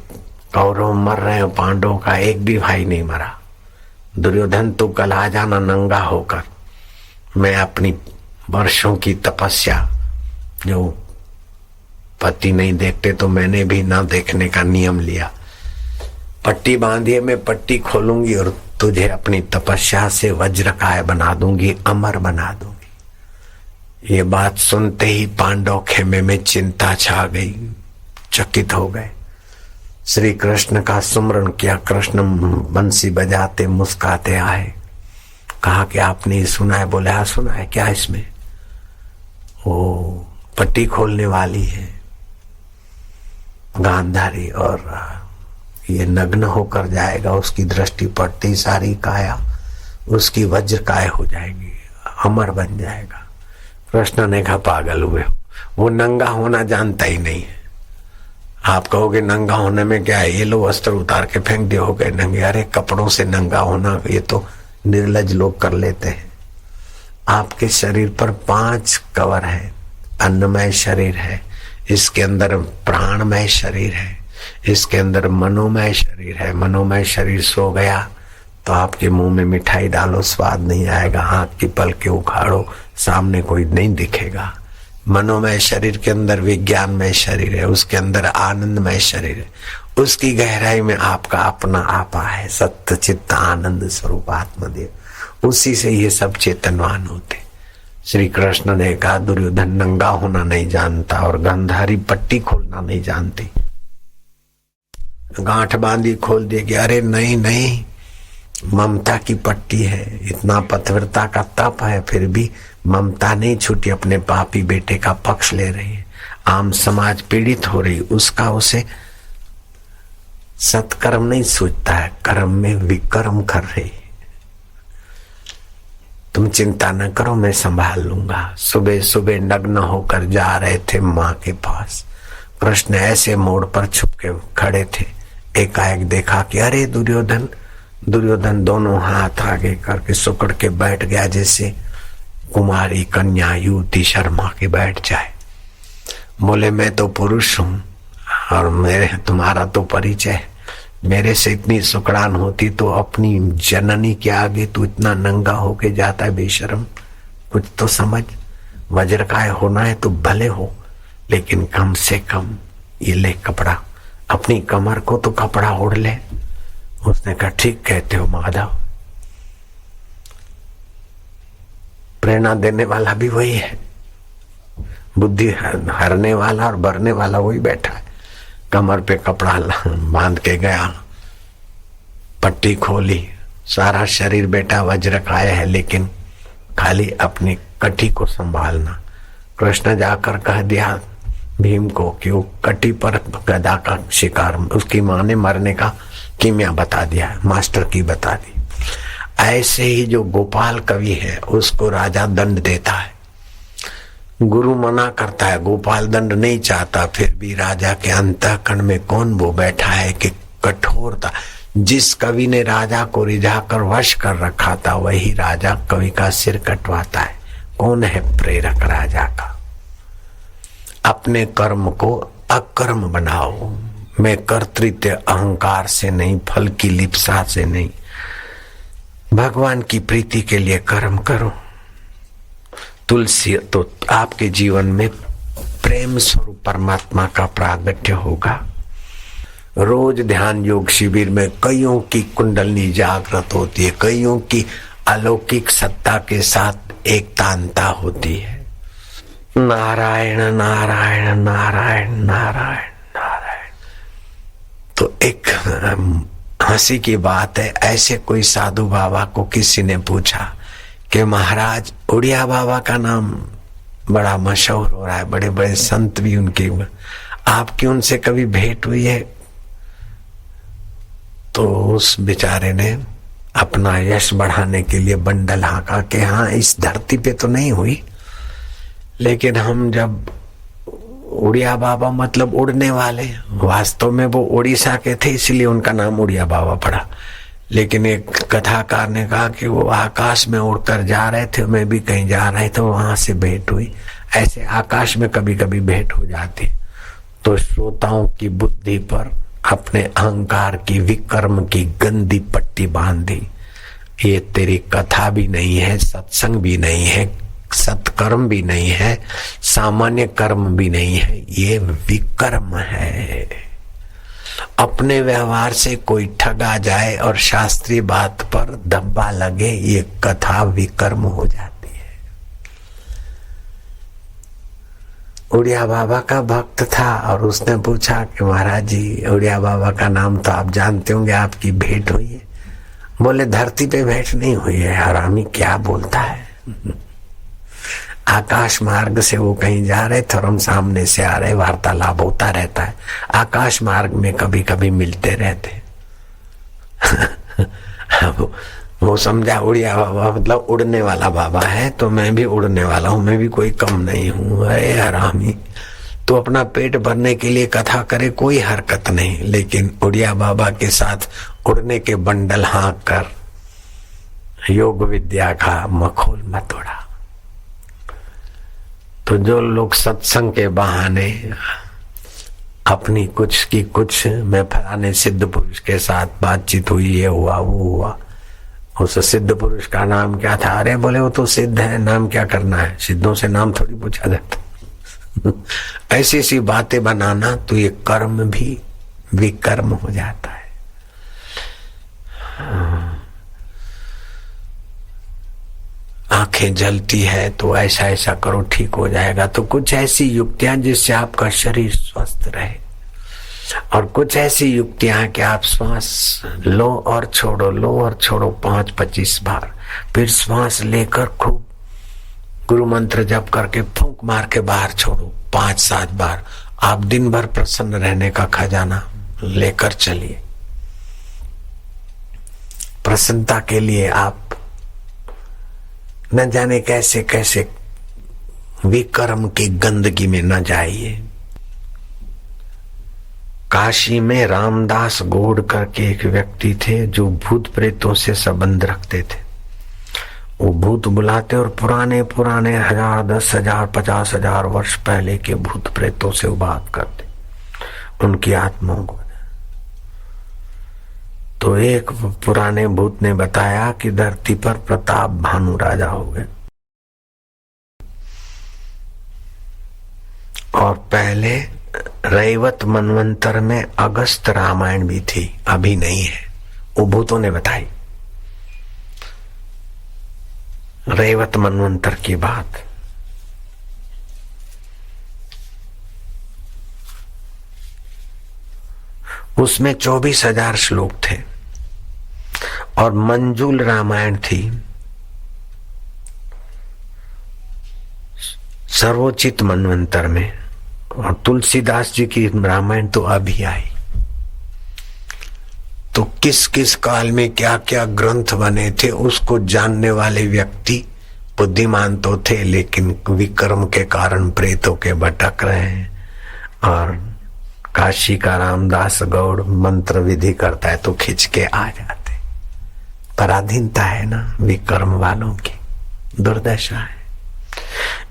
कौरव मर रहे हैं, पांडवों का एक भी भाई नहीं मरा। दुर्योधन तू कल आ जाना नंगा होकर, मैं अपनी वर्षों की तपस्या, जो पति नहीं देखते तो मैंने भी ना देखने का नियम लिया, पट्टी बांधिए, मैं पट्टी खोलूंगी और तुझे अपनी तपस्या से वज्रकाय बना दूंगी, अमर बना दूंगी। ये बात सुनते ही पांडव खेमे में चिंता छा गई, चकित हो गए। श्री कृष्ण का सुमरण किया, कृष्ण बंसी बजाते मुस्काते आए, कहा कि आपने सुना है? बोले हाँ सुना है। क्या इसमें? वो पट्टी खोलने वाली है गांधारी और ये नग्न होकर जाएगा, उसकी दृष्टि पड़ती सारी काया उसकी वज्र काय हो जाएगी, अमर बन जाएगा। कृष्ण ने कहा पागल हुए हो, वो नंगा होना जानता ही नहीं है। आप कहोगे नंगा होने में क्या है, ये लो वस्त्र उतार के फेंक दिए, हो गए नंगे। अरे कपड़ों से नंगा होना ये तो निर्लज लोग कर लेते हैं। आपके शरीर पर 5 कवर है, अन्नमय शरीर है, इसके अंदर प्राणमय शरीर है, इसके अंदर मनोमय शरीर है। मनोमय शरीर सो गया तो आपके मुंह में मिठाई डालो स्वाद नहीं आएगा, आंख की पलकें उखाड़ो सामने कोई नहीं दिखेगा। मनोमय शरीर के अंदर विज्ञानमय शरीर है, उसके अंदर आनंदमय शरीर है, उसकी गहराई में आपका अपना आपा है, सत्य चित्त आनंद स्वरूप आत्मदेव, उसी से ये सब चेतनवान होते। श्री कृष्ण ने कहा दुर्योधन नंगा होना नहीं जानता और गांधारी पट्टी खोलना नहीं जानती। गांठ बांधी खोल देगी, अरे नहीं नहीं ममता की पट्टी है, इतना पतिव्रता का तप है, फिर भी ममता नहीं छूटी, अपने पापी बेटे का पक्ष ले रही है। आम समाज पीड़ित हो रही, उसका उसे सत्कर्म नहीं सूझता है, कर्म में विकर्म कर रही। तुम चिंता न करो, मैं संभाल लूंगा। सुबह सुबह नग्न होकर जा रहे थे माँ के पास, कृष्ण ऐसे मोड़ पर छुप के खड़े थे। एकाएक देखा कि अरे दुर्योधन, दुर्योधन दोनों हाथ आगे करके सुकड़ के बैठ गया, जैसे कुमारी कन्या युवती शर्मा के बैठ जाए। बोले मैं तो पुरुष हूं और मेरे तुम्हारा तो परिचय, मेरे से इतनी सुकड़ान होती तो अपनी जननी के आगे तू इतना नंगा होके जाता है बेशरम, कुछ तो समझ। वज्रकाय होना है तो भले हो, लेकिन कम से कम ये ले कपड़ा, अपनी कमर को तो कपड़ा ओढ़ ले। उसने कहा ठीक कहते हो माधव। प्रेरणा देने वाला भी वही है, बुद्धि हरने वाला और भरने वाला वही बैठा है। कमर पे कपड़ा बांध के गया, पट्टी खोली, सारा शरीर बेटा वज्रकाय है, लेकिन खाली अपनी कटी को संभालना, कृष्ण जाकर कह दिया भीम को कि वो कटी पर गदा का शिकार, उसकी माँ ने मरने का कीमिया बता दिया, मास्टर की बता दी। ऐसे ही जो गोपाल कवि है उसको राजा दंड देता है, गुरु मना करता है, गोपाल दंड नहीं चाहता, फिर भी राजा के अंतःकरण में कौन वो बैठा है कि कठोरता। जिस कवि ने राजा को रिझाकर वश कर रखा था वही राजा कवि का सिर कटवाता है। कौन है प्रेरक राजा का? अपने कर्म को अकर्म बनाओ। मैं कर्तृत्व अहंकार से नहीं, फल की लिप्सा से नहीं, भगवान की प्रीति के लिए कर्म करो। तुलसी तो आपके जीवन में प्रेम स्वरूप परमात्मा का प्रागट्य होगा। रोज ध्यान योग शिविर में कईयों की कुंडलनी जागृत होती है, कईयों की अलौकिक सत्ता के साथ एकतांता होती है। नारायण नारायण नारायण नारायण नारायण। तो एक हंसी की बात है, ऐसे कोई साधु बाबा को किसी ने पूछा कि महाराज उड़िया बाबा का नाम बड़ा मशहूर हो रहा है, बड़े बड़े संत भी उनके, आपकी उनसे कभी भेंट हुई है? तो उस बेचारे ने अपना यश बढ़ाने के लिए बंडल हाँका कि हाँ, इस धरती पे तो नहीं हुई, लेकिन हम जब उड़िया बाबा मतलब उड़ने वाले, वास्तव में वो उड़ीसा के थे इसलिए उनका नाम उड़िया बाबा पड़ा। लेकिन एक कथाकार ने कहा कि वो आकाश में उड़कर जा रहे थे, मैं भी कहीं जा रहे थे, वहां से भेंट हुई। ऐसे आकाश में कभी कभी भेंट हो जाती। तो श्रोताओं की बुद्धि पर अपने अहंकार की विकर्म की गंदी पट्टी बांधी। ये तेरी कथा भी नहीं है, सत्संग भी नहीं है, सत्कर्म भी नहीं है, सामान्य कर्म भी नहीं है, ये विकर्म है। अपने व्यवहार से कोई ठगा जाए और शास्त्रीय बात पर धब्बा लगे, ये कथा विकर्म हो जाती है। उड़िया बाबा का भक्त था और उसने पूछा कि महाराज जी, उड़िया बाबा का नाम तो आप जानते होंगे, आपकी भेंट हुई है? बोले धरती पे भेंट नहीं हुई है। हरामी क्या बोलता है। आकाश मार्ग से वो कहीं जा रहे थे और हम सामने से आ रहे, वार्तालाप होता रहता है। आकाश मार्ग में कभी कभी मिलते रहते। वो समझा उड़िया बाबा मतलब उड़ने वाला बाबा है, तो मैं भी उड़ने वाला हूँ, मैं भी कोई कम नहीं हूँ। अरे हरामी, तो अपना पेट भरने के लिए कथा करे कोई हरकत नहीं, लेकिन उड़िया बाबा के साथ उड़ने के बंडल हाँक कर योग विद्या का मखोल मत उड़ा। तो जो लोग सत्संग के बहाने अपनी कुछ की कुछ, मैं फलाने सिद्ध पुरुष के साथ बातचीत हुई, ये हुआ वो हुआ, उस सिद्ध पुरुष का नाम क्या था? अरे बोले वो तो सिद्ध है, नाम क्या करना है, सिद्धों से नाम थोड़ी पूछा जाता। ऐसी सी बातें बनाना तो ये कर्म भी विकर्म हो जाता है। आंखें जलती है तो ऐसा ऐसा करो ठीक हो जाएगा। तो कुछ ऐसी युक्तियां जिससे आपका शरीर स्वस्थ रहे, और कुछ ऐसी युक्तियां कि आप श्वास लो और छोड़ो, लो और छोड़ो 5-25 बार, फिर श्वास लेकर खूब गुरु मंत्र जप करके फूंक मार के बाहर छोड़ो 5-7 बार। आप दिन भर प्रसन्न रहने का खजाना लेकर चलिए। प्रसन्नता के लिए आप न जाने कैसे कैसे विकर्म की गंदगी में न जाइए। काशी में रामदास गौड़ करके एक व्यक्ति थे जो भूत प्रेतों से संबंध रखते थे। वो भूत बुलाते और पुराने 1000, 10,000, 50,000 वर्ष पहले के भूत प्रेतों से वो बात करते, उनकी आत्माओं को। तो एक पुराने भूत ने बताया कि धरती पर प्रताप भानु राजा हो गए, और पहले रैवत मनवंतर में अगस्त रामायण भी थी, अभी नहीं है। वो भूतों ने बताई रैवत मनवंतर की बात। उसमें 24,000 श्लोक थे और मंजूल रामायण थी सर्वोचित मनवंतर में। और तुलसीदास जी की रामायण तो अभी आई, तो किस किस काल में क्या क्या ग्रंथ बने थे उसको जानने वाले व्यक्ति बुद्धिमान तो थे, लेकिन विक्रम के कारण प्रेतों के भटक रहे हैं। और काशी का रामदास गौड़ मंत्र विधि करता है तो खिंच के आ जाते। पराधीनता है ना विक्रम वालों की, दुर्दशा है।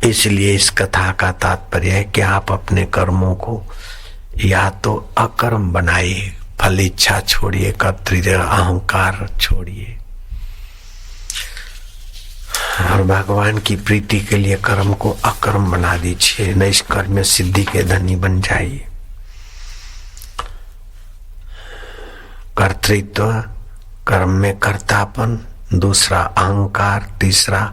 इसलिए इस कथा का तात्पर्य है कि आप अपने कर्मों को या तो अकर्म बनाइए, फल इच्छा छोड़िए, कर्तृत्व अहंकार छोड़िए, और भगवान की प्रीति के लिए कर्म को अकर्म बना दीजिए। निष्कर्म सिद्धि के धनी बन जाइए। कर्तृत्व, कर्म में कर्तापन, दूसरा अहंकार, तीसरा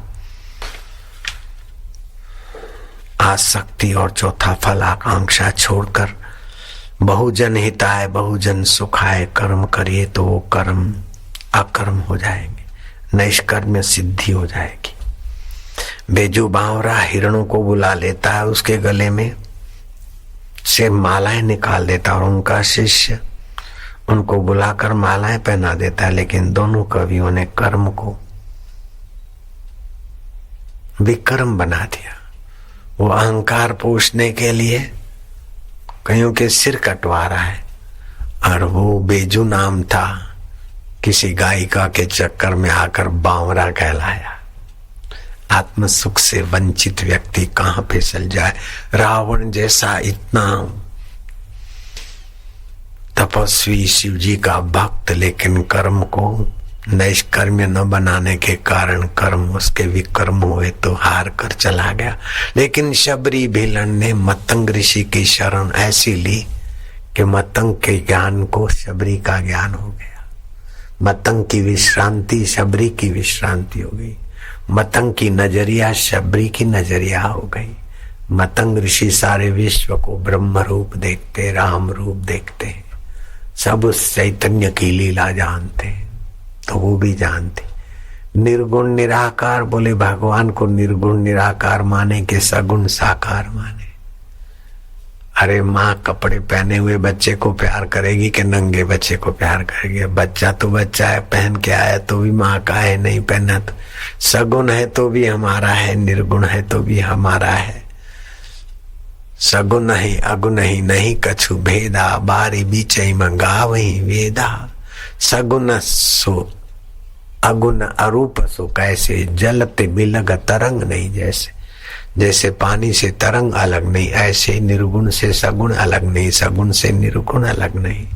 आसक्ति, और चौथा फल आकांक्षा छोड़कर बहुजन हिताय बहुजन सुखाय कर्म करिए तो वो कर्म अकर्म हो जाएंगे, निष्कर्म सिद्धि हो जाएगी। बेजू बावरा हिरणों को बुला लेता है, उसके गले में से मालाएं निकाल देता और उनका शिष्य उनको बुलाकर मालाएं पहना देता है। लेकिन दोनों कवियों ने कर्म को विक्रम बना दिया। वो अहंकार पोषने के लिए कईयों के सिर कटवा रहा है, और वो बेजू नाम था, किसी गायिका के चक्कर में आकर बावरा कहलाया। आत्म सुख से वंचित व्यक्ति कहां फिसल जाए। रावण जैसा इतना तपस्वी शिव जी का भक्त, लेकिन कर्म को निष्कर्म्य न बनाने के कारण कर्म उसके विकर्म हुए तो हार कर चला गया। लेकिन शबरी भीलन ने मतंग ऋषि की शरण ऐसी ली कि मतंग के ज्ञान को शबरी का ज्ञान हो गया। मतंग की विश्रांति शबरी की विश्रांति हो गई। मतंग की नजरिया शबरी की नजरिया हो गई। मतंग ऋषि सारे विश्व को ब्रह्म रूप देखते, राम रूप देखते हैं, सब उस चैतन्य की लीला जानते हैं, तो वो भी जानते। निर्गुण निराकार बोले, भगवान को निर्गुण निराकार माने कि सगुण साकार माने। अरे माँ कपड़े पहने हुए बच्चे को प्यार करेगी कि नंगे बच्चे को प्यार करेगी? बच्चा तो बच्चा है, पहन के आया तो भी माँ का है, नहीं पहना तो। सगुण है तो भी हमारा है, निर्गुण है तो भी हमारा है। सगुण नहीं अगुण नहीं कछु भेदा, बारी बीचई मंगा वही वेदा। सगुण सो अगुण अरूप सो कैसे, जलते बिलग तरंग नहीं जैसे। जैसे पानी से तरंग अलग नहीं, ऐसे निर्गुण से सगुण अलग नहीं, सगुण से निर्गुण अलग नहीं।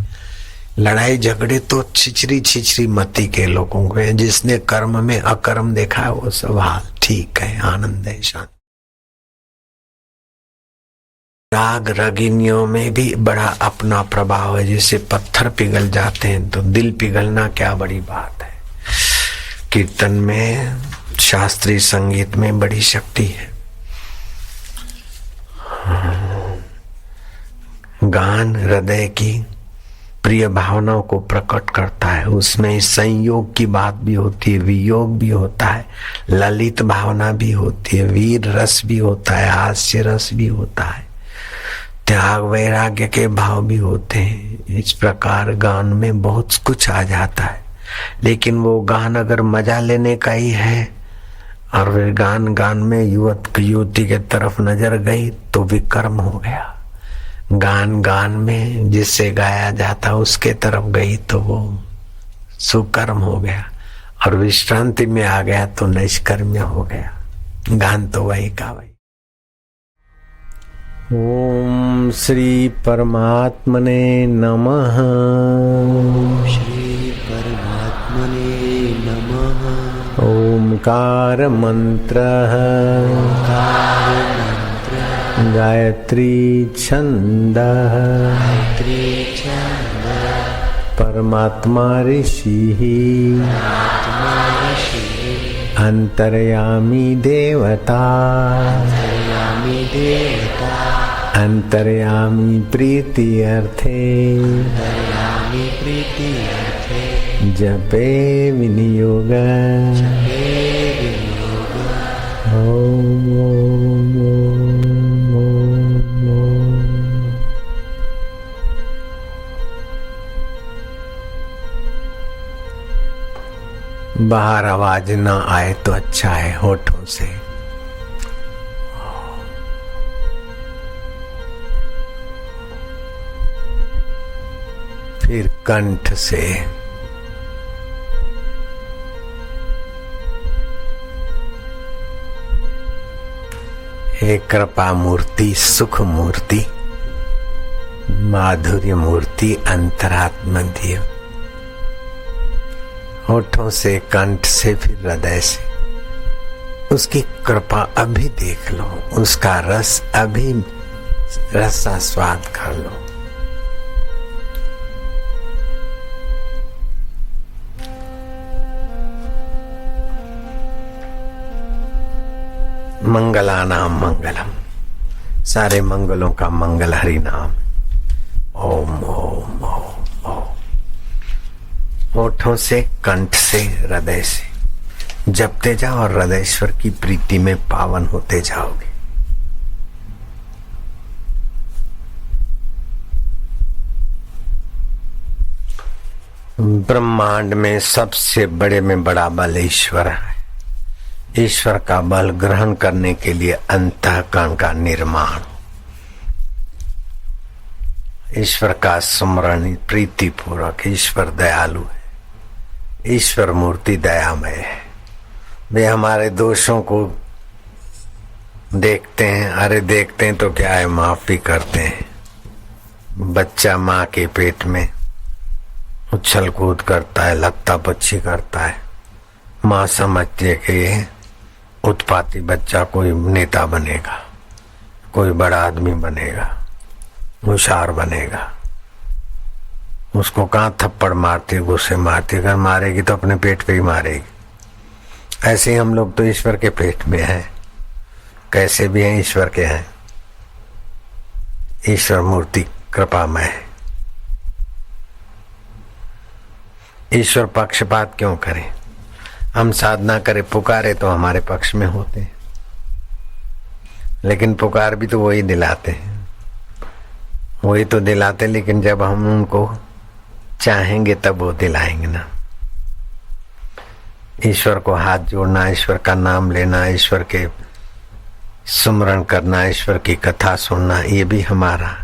लड़ाई झगड़े तो छिछरी छिछरी मति के लोगों को है। जिसने कर्म में अकर्म देखा है वो सब हाल ठीक है, आनंद है, शांति। राग रगिनियों में भी बड़ा अपना प्रभाव है। जैसे पत्थर पिघल जाते हैं तो दिल पिघलना क्या बड़ी बात है। कीर्तन में, शास्त्रीय संगीत में बड़ी शक्ति है। गान हृदय की प्रिय भावनाओं को प्रकट करता है। उसमें संयोग की बात भी होती है, वियोग भी होता है, ललित भावना भी होती है, वीर रस भी होता है, हास्य रस भी होता है, त्याग वैराग्य के भाव भी होते हैं। इस प्रकार गान में बहुत कुछ आ जाता है। लेकिन वो गान अगर मजा लेने का ही है और वे गान में युवक युवती के तरफ नजर गई तो विकर्म हो गया। गान में जिससे गाया जाता उसके तरफ गई तो वो सुकर्म हो गया, और विश्रांति में आ गया तो निष्कर्म्य हो गया। गान तो वही का वही। ओम श्री परमात्मने नमः। श्री परमात्मने नमः। ओंकार मंत्रः गायत्री छन्दः परमात्मा ऋषिः अंतर्यामी देवता अंतर्यामी प्रीति अर्थे जपे विनियोग। ओम ओम ओम। बाहर आवाज ना आए तो अच्छा है, होठों से। फिर कंठ से, हे कृपा मूर्ति, सुख मूर्ति, माधुर्य मूर्ति, अंतरात्मा देव। होठों से, कंठ से, फिर हृदय से उसकी कृपा अभी देख लो, उसका रस अभी रसास्वाद कर लो। मंगलानाम मंगलम, सारे मंगलों का मंगल हरि नाम। ओम ओम ओम ओम। होठों से, कंठ से, हृदय से जपते जाओ और हृदयेश्वर की प्रीति में पावन होते जाओगे। ब्रह्मांड में सबसे बड़े में बड़ा बल ईश्वर है। ईश्वर का बल ग्रहण करने के लिए अंतःकरण का निर्माण, ईश्वर का स्मरण प्रीति पूर्वक। ईश्वर दयालु है, ईश्वर मूर्ति दयामय है। वे हमारे दोषों को देखते हैं, अरे देखते हैं तो क्या है, माफी करते हैं। बच्चा माँ के पेट में उछल कूद करता है, लत्ता पच्छी करता है, माँ समझती है कि ये उत्पाती बच्चा कोई नेता बनेगा, कोई बड़ा आदमी बनेगा, होशियार बनेगा। उसको कहाँ थप्पड़ मारती, गुस्से मारती, अगर मारेगी तो अपने पेट पे ही मारेगी। ऐसे ही हम लोग तो ईश्वर के पेट में हैं, कैसे भी हैं ईश्वर के हैं। ईश्वर मूर्ति कृपामय है। ईश्वर पक्षपात क्यों करे? हम साधना करे, पुकारे तो हमारे पक्ष में होते हैं, लेकिन पुकार भी तो वही दिलाते हैं, वही तो दिलाते। लेकिन जब हम उनको चाहेंगे तब वो दिलाएंगे ना। ईश्वर को हाथ जोड़ना, ईश्वर का नाम लेना, ईश्वर के सुमरण करना, ईश्वर की कथा सुनना, ये भी हमारा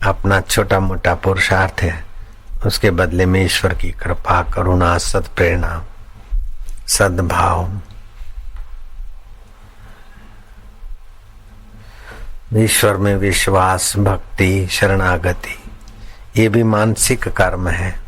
अपना छोटा मोटा पुरुषार्थ है। उसके बदले में ईश्वर की कृपा, करुणा, सत्प्रेरणा, सद्भाव, ईश्वर में विश्वास, भक्ति, शरणागति, ये भी मानसिक कर्म है।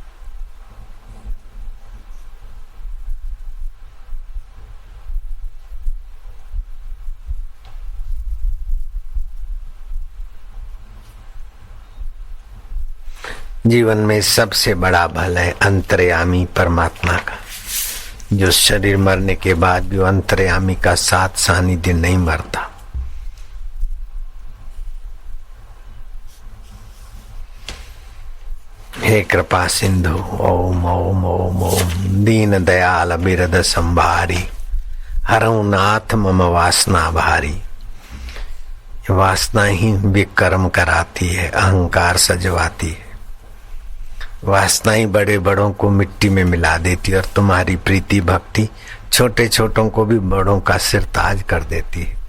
जीवन में सबसे बड़ा भल है अंतर्यामी परमात्मा का, जो शरीर मरने के बाद भी अंतर्यामी का साथ सानिध्य नहीं मरता। हे कृपा सिंधु, ओम ओम ओम ओम। दीन दयाल बिरद संभारी, हरऊ नाथ मम वासना भारी। वासना ही विकर्म कराती है, अहंकार सजवाती है। वासना ही बड़े बड़ों को मिट्टी में मिला देती है, और तुम्हारी प्रीति भक्ति छोटे छोटों को भी बड़ों का सिर ताज कर देती है।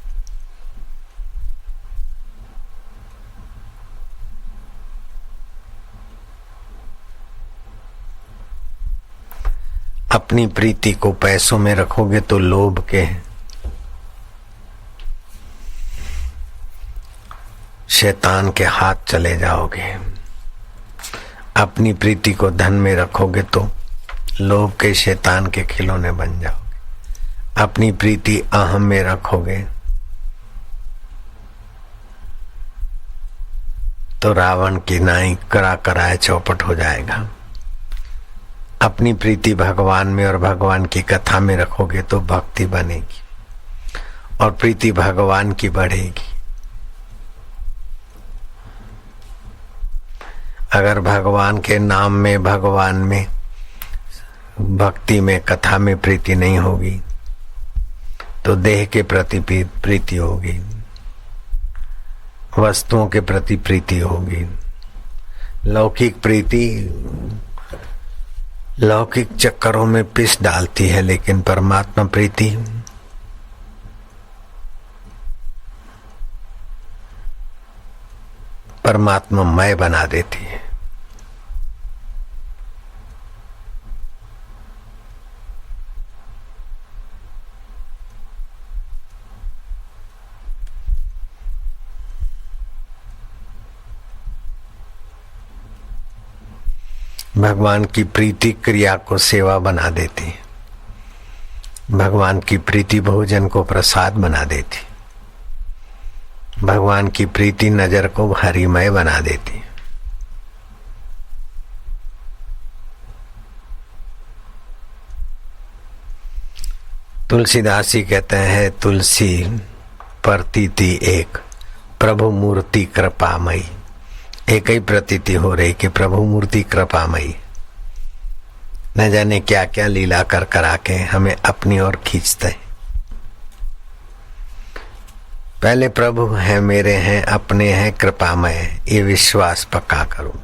अपनी प्रीति को पैसों में रखोगे तो लोभ के शैतान के हाथ चले जाओगे। अपनी प्रीति को धन में रखोगे तो लोभ के शैतान के खिलौने बन जाओगे। अपनी प्रीति अहम में रखोगे तो रावण की नाई करा कराए चौपट हो जाएगा। अपनी प्रीति भगवान में और भगवान की कथा में रखोगे तो भक्ति बनेगी और प्रीति भगवान की बढ़ेगी। अगर भगवान के नाम में, भगवान में, भक्ति में, कथा में प्रीति नहीं होगी तो देह के प्रति प्रीति होगी, वस्तुओं के प्रति प्रीति होगी। लौकिक प्रीति लौकिक चक्करों में पिस डालती है, लेकिन परमात्मा प्रीति परमात्मा मय बना देती है। भगवान की प्रीति क्रिया को सेवा बना देती है। भगवान की प्रीति भोजन को प्रसाद बना देती। भगवान की प्रीति नजर को हरिमय बना देती। तुलसीदास जी कहते हैं, तुलसी प्रतीति एक, प्रभु मूर्ति कृपामयी। एक ही प्रतीति हो रही कि प्रभु मूर्ति कृपामयी, न जाने क्या क्या लीला कर करा के हमें अपनी ओर खींचते हैं। पहले प्रभु है, मेरे हैं, अपने हैं, कृपामय, ये विश्वास पक्का करो।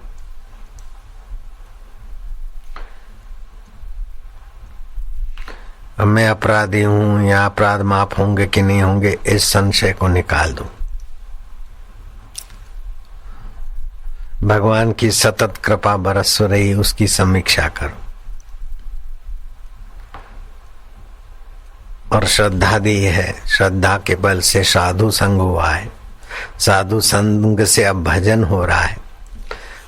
अब मैं अपराधी हूं या अपराध माफ होंगे कि नहीं होंगे, इस संशय को निकाल दो। भगवान की सतत कृपा बरस रही, उसकी समीक्षा करो और श्रद्धा दी है। श्रद्धा के बल से साधु संग हुआ है। साधु संग से अब भजन हो रहा है।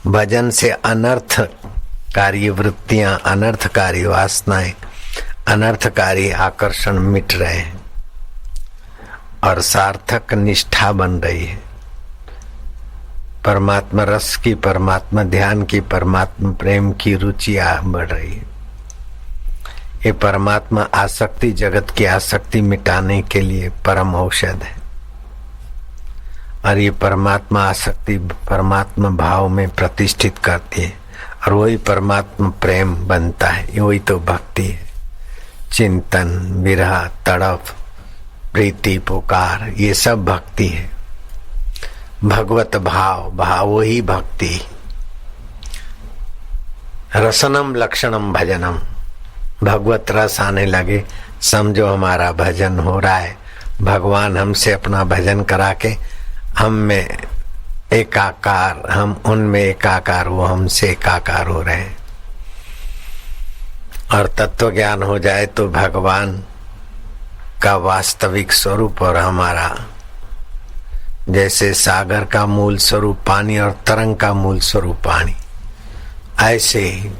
भजन से अनर्थकारी वृत्तियां, अनर्थकारी वासनाएं, अनर्थकारी आकर्षण मिट रहे हैं और सार्थक निष्ठा बन रही है। परमात्मा रस की, परमात्मा ध्यान की, परमात्मा प्रेम की रुचि बढ़ रही है। ये परमात्मा आसक्ति, जगत की आसक्ति मिटाने के लिए परम औषध है और ये परमात्मा आसक्ति परमात्मा भाव में प्रतिष्ठित करती है और वही परमात्मा प्रेम बनता है। वही तो भक्ति है। चिंतन, विरह, तड़प, प्रीति, पुकार, ये सब भक्ति है। भगवत भाव, भाव वही भक्ति। रसनम लक्षणम भजनम, भगवत रस आने लगे, समझो हमारा भजन हो रहा है। भगवान हमसे अपना भजन करा के हम में एकाकार, हम उनमें एकाकार, वो हमसे एकाकार हो रहे हैं। और तत्व ज्ञान हो जाए तो भगवान का वास्तविक स्वरूप और हमारा, जैसे सागर का मूल स्वरूप पानी और तरंग का मूल स्वरूप पानी, ऐसे ही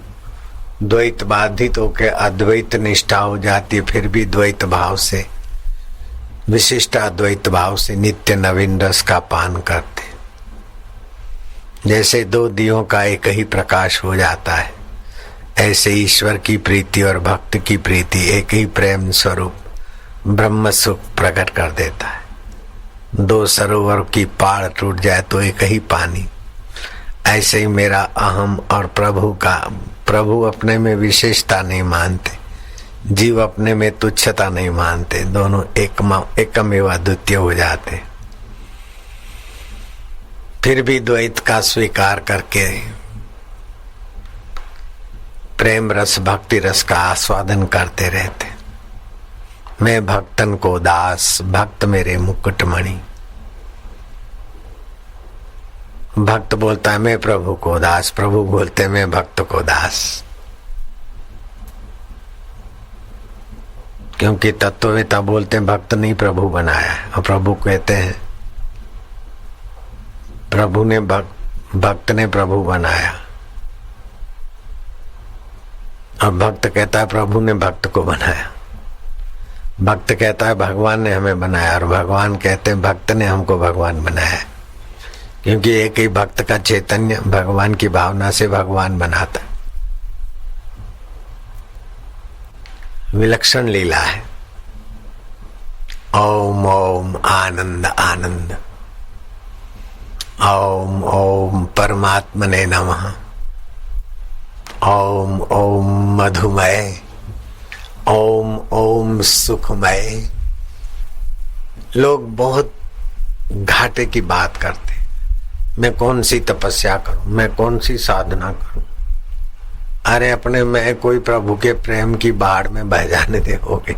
द्वैत बाधित होकर अद्वैत निष्ठा हो जाती है। फिर भी द्वैत भाव से, विशिष्ट अद्वैत भाव से नित्य नवीन रस का पान करते। जैसे दो दियों का एक ही प्रकाश हो जाता है, ऐसे ईश्वर की प्रीति और भक्त की प्रीति एक ही प्रेम स्वरूप ब्रह्म सुख प्रकट कर देता है। दो सरोवर की पाड़ टूट जाए तो एक ही पानी। ऐसे ही मेरा अहम और प्रभु का, प्रभु अपने में विशेषता नहीं मानते, जीव अपने में तुच्छता नहीं मानते, दोनों एकमेव द्वितीय हो जाते। फिर भी द्वैत का स्वीकार करके प्रेम रस, भक्ति रस का आस्वादन करते रहते। मैं भक्तन को दास, भक्त मेरे मुकुटमणि। भक्त बोलता है मैं प्रभु को दास, प्रभु बोलते मैं भक्त को दास। क्योंकि तत्ववेता बोलते हैं भक्त नहीं प्रभु बनाया है, और प्रभु कहते हैं प्रभु ने भक्त ने प्रभु बनाया, और भक्त कहता है प्रभु ने भक्त को बनाया। भक्त कहता है भगवान ने हमें बनाया, और भगवान कहते हैं भक्त ने हमको भगवान बनाया। क्योंकि एक ही भक्त का चैतन्य भगवान की भावना से भगवान बनाता। विलक्षण लीला है। ओम ओम आनंद आनंद, ओम ओम परमात्मने नमः, ओम ओम मधुमय, ओम ओम सुखमय। लोग बहुत घाटे की बात करते, मैं कौन सी तपस्या करूं, मैं कौन सी साधना करूं, अरे अपने में कोई प्रभु के प्रेम की बाढ़ में बह जाने दोगे।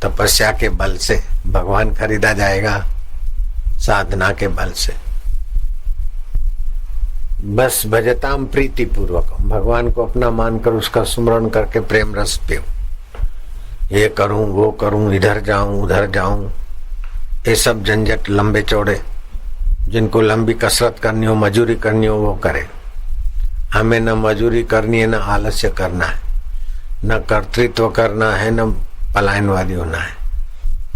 तपस्या के बल से भगवान खरीदा जाएगा, साधना के बल से। बस भजताम प्रीति पूर्वक, भगवान को अपना मानकर उसका स्मरण करके प्रेम रस पियो। ये करूं वो करूं, इधर जाऊं उधर जाऊं, ये सब झंझट लंबे चौड़े, जिनको लंबी कसरत करनी हो, मजूरी करनी हो, वो करे। हमें न मजूरी करनी है, न आलस्य करना है, न कर्तृत्व करना है, न पलायनवादी होना है।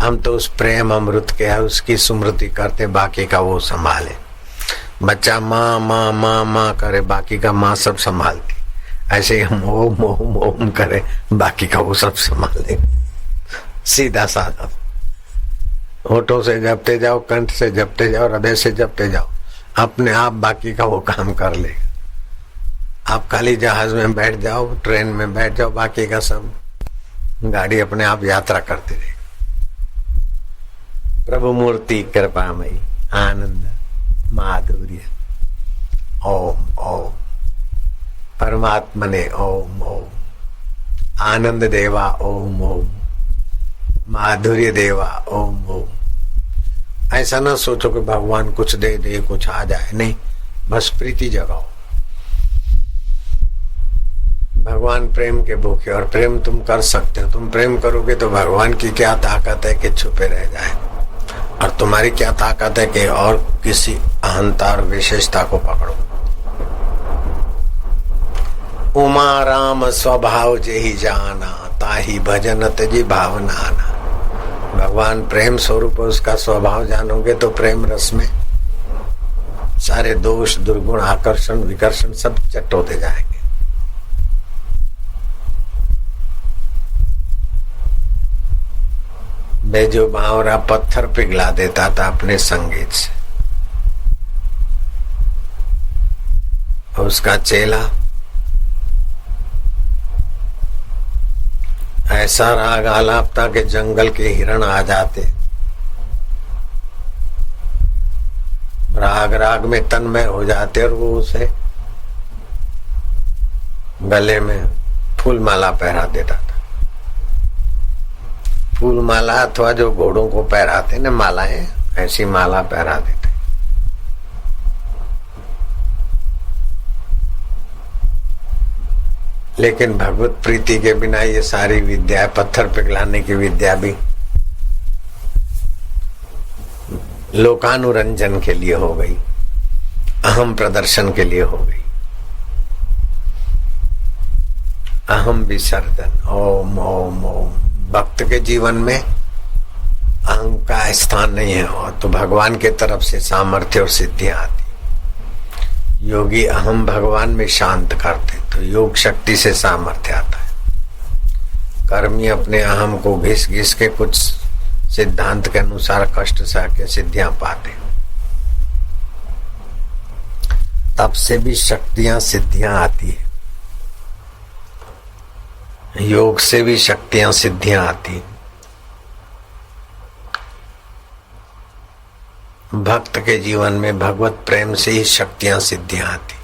हम तो उस प्रेम अमृत के है, उसकी स्मृति करते, बाकी का वो संभाले। बच्चा माँ माँ माँ माँ करे, बाकी का माँ सब संभालती। ऐसे ही हम ओम ओम ओम करे, बाकी का वो सब संभाले। सीधा साधा, होठों से जपते जाओ, कंठ से जपते जाओ, हृदय से जपते जाओ, अपने आप बाकी का वो काम कर ले। आप खाली जहाज में बैठ जाओ, ट्रेन में बैठ जाओ, बाकी का सब गाड़ी अपने आप यात्रा करती रहेगी। प्रभु मूर्ति कृपामयी आनंद माधुर्य ओम ओम, परमात्मने ओम ओम, आनंद देवा ओम ओम, माधुर्य देवा ओम ओम। ऐसा ना सोचो कि भगवान कुछ दे दे कुछ आ जाए, नहीं, बस प्रीति जगाओ। भगवान प्रेम के भूखे, और प्रेम तुम कर सकते हो। तुम प्रेम करोगे तो भगवान की क्या ताकत है कि छुपे रह जाए, और तुम्हारी क्या ताकत है कि और किसी अहंकार विशेषता को पकड़ो। उमा राम स्वभाव जेहि जाना, ताहि भजन तजी भावना ना। भगवान प्रेम स्वरूप, उसका स्वभाव जानोगे तो प्रेम रस में सारे दोष दुर्गुण आकर्षण विकर्षण सब चट होते जाएंगे। बेजो बावरा पत्थर पिघला देता था अपने संगीत से, उसका चेला ऐसा राग आलापता कि जंगल के हिरण आ जाते। राग राग में तन्मय हो जाते, और वो उसे गले में फूल माला पहरा देता था। फूल माला अथवा जो घोड़ों को पहराते न मालाएं, ऐसी माला पहरा देते। लेकिन भगवत प्रीति के बिना ये सारी विद्या, पत्थर पिघलाने की विद्या भी लोकानुरंजन के लिए हो गई, अहम प्रदर्शन के लिए हो गई। अहम विसर्जन ओम ओम ओम। भक्त के जीवन में अहम का स्थान नहीं है, और तो भगवान के तरफ से सामर्थ्य और सिद्धियां आती। योगी अहम भगवान में शांत करते तो योग शक्ति से सामर्थ्य आता है। कर्मी अपने अहम को घिस घिस के कुछ सिद्धांत के अनुसार कष्ट सह के सिद्धियां पाते, तब से भी शक्तियां सिद्धियां आती है। योग से भी शक्तियां सिद्धियां आती। भक्त के जीवन में भगवत प्रेम से ही शक्तियां सिद्धियां आती।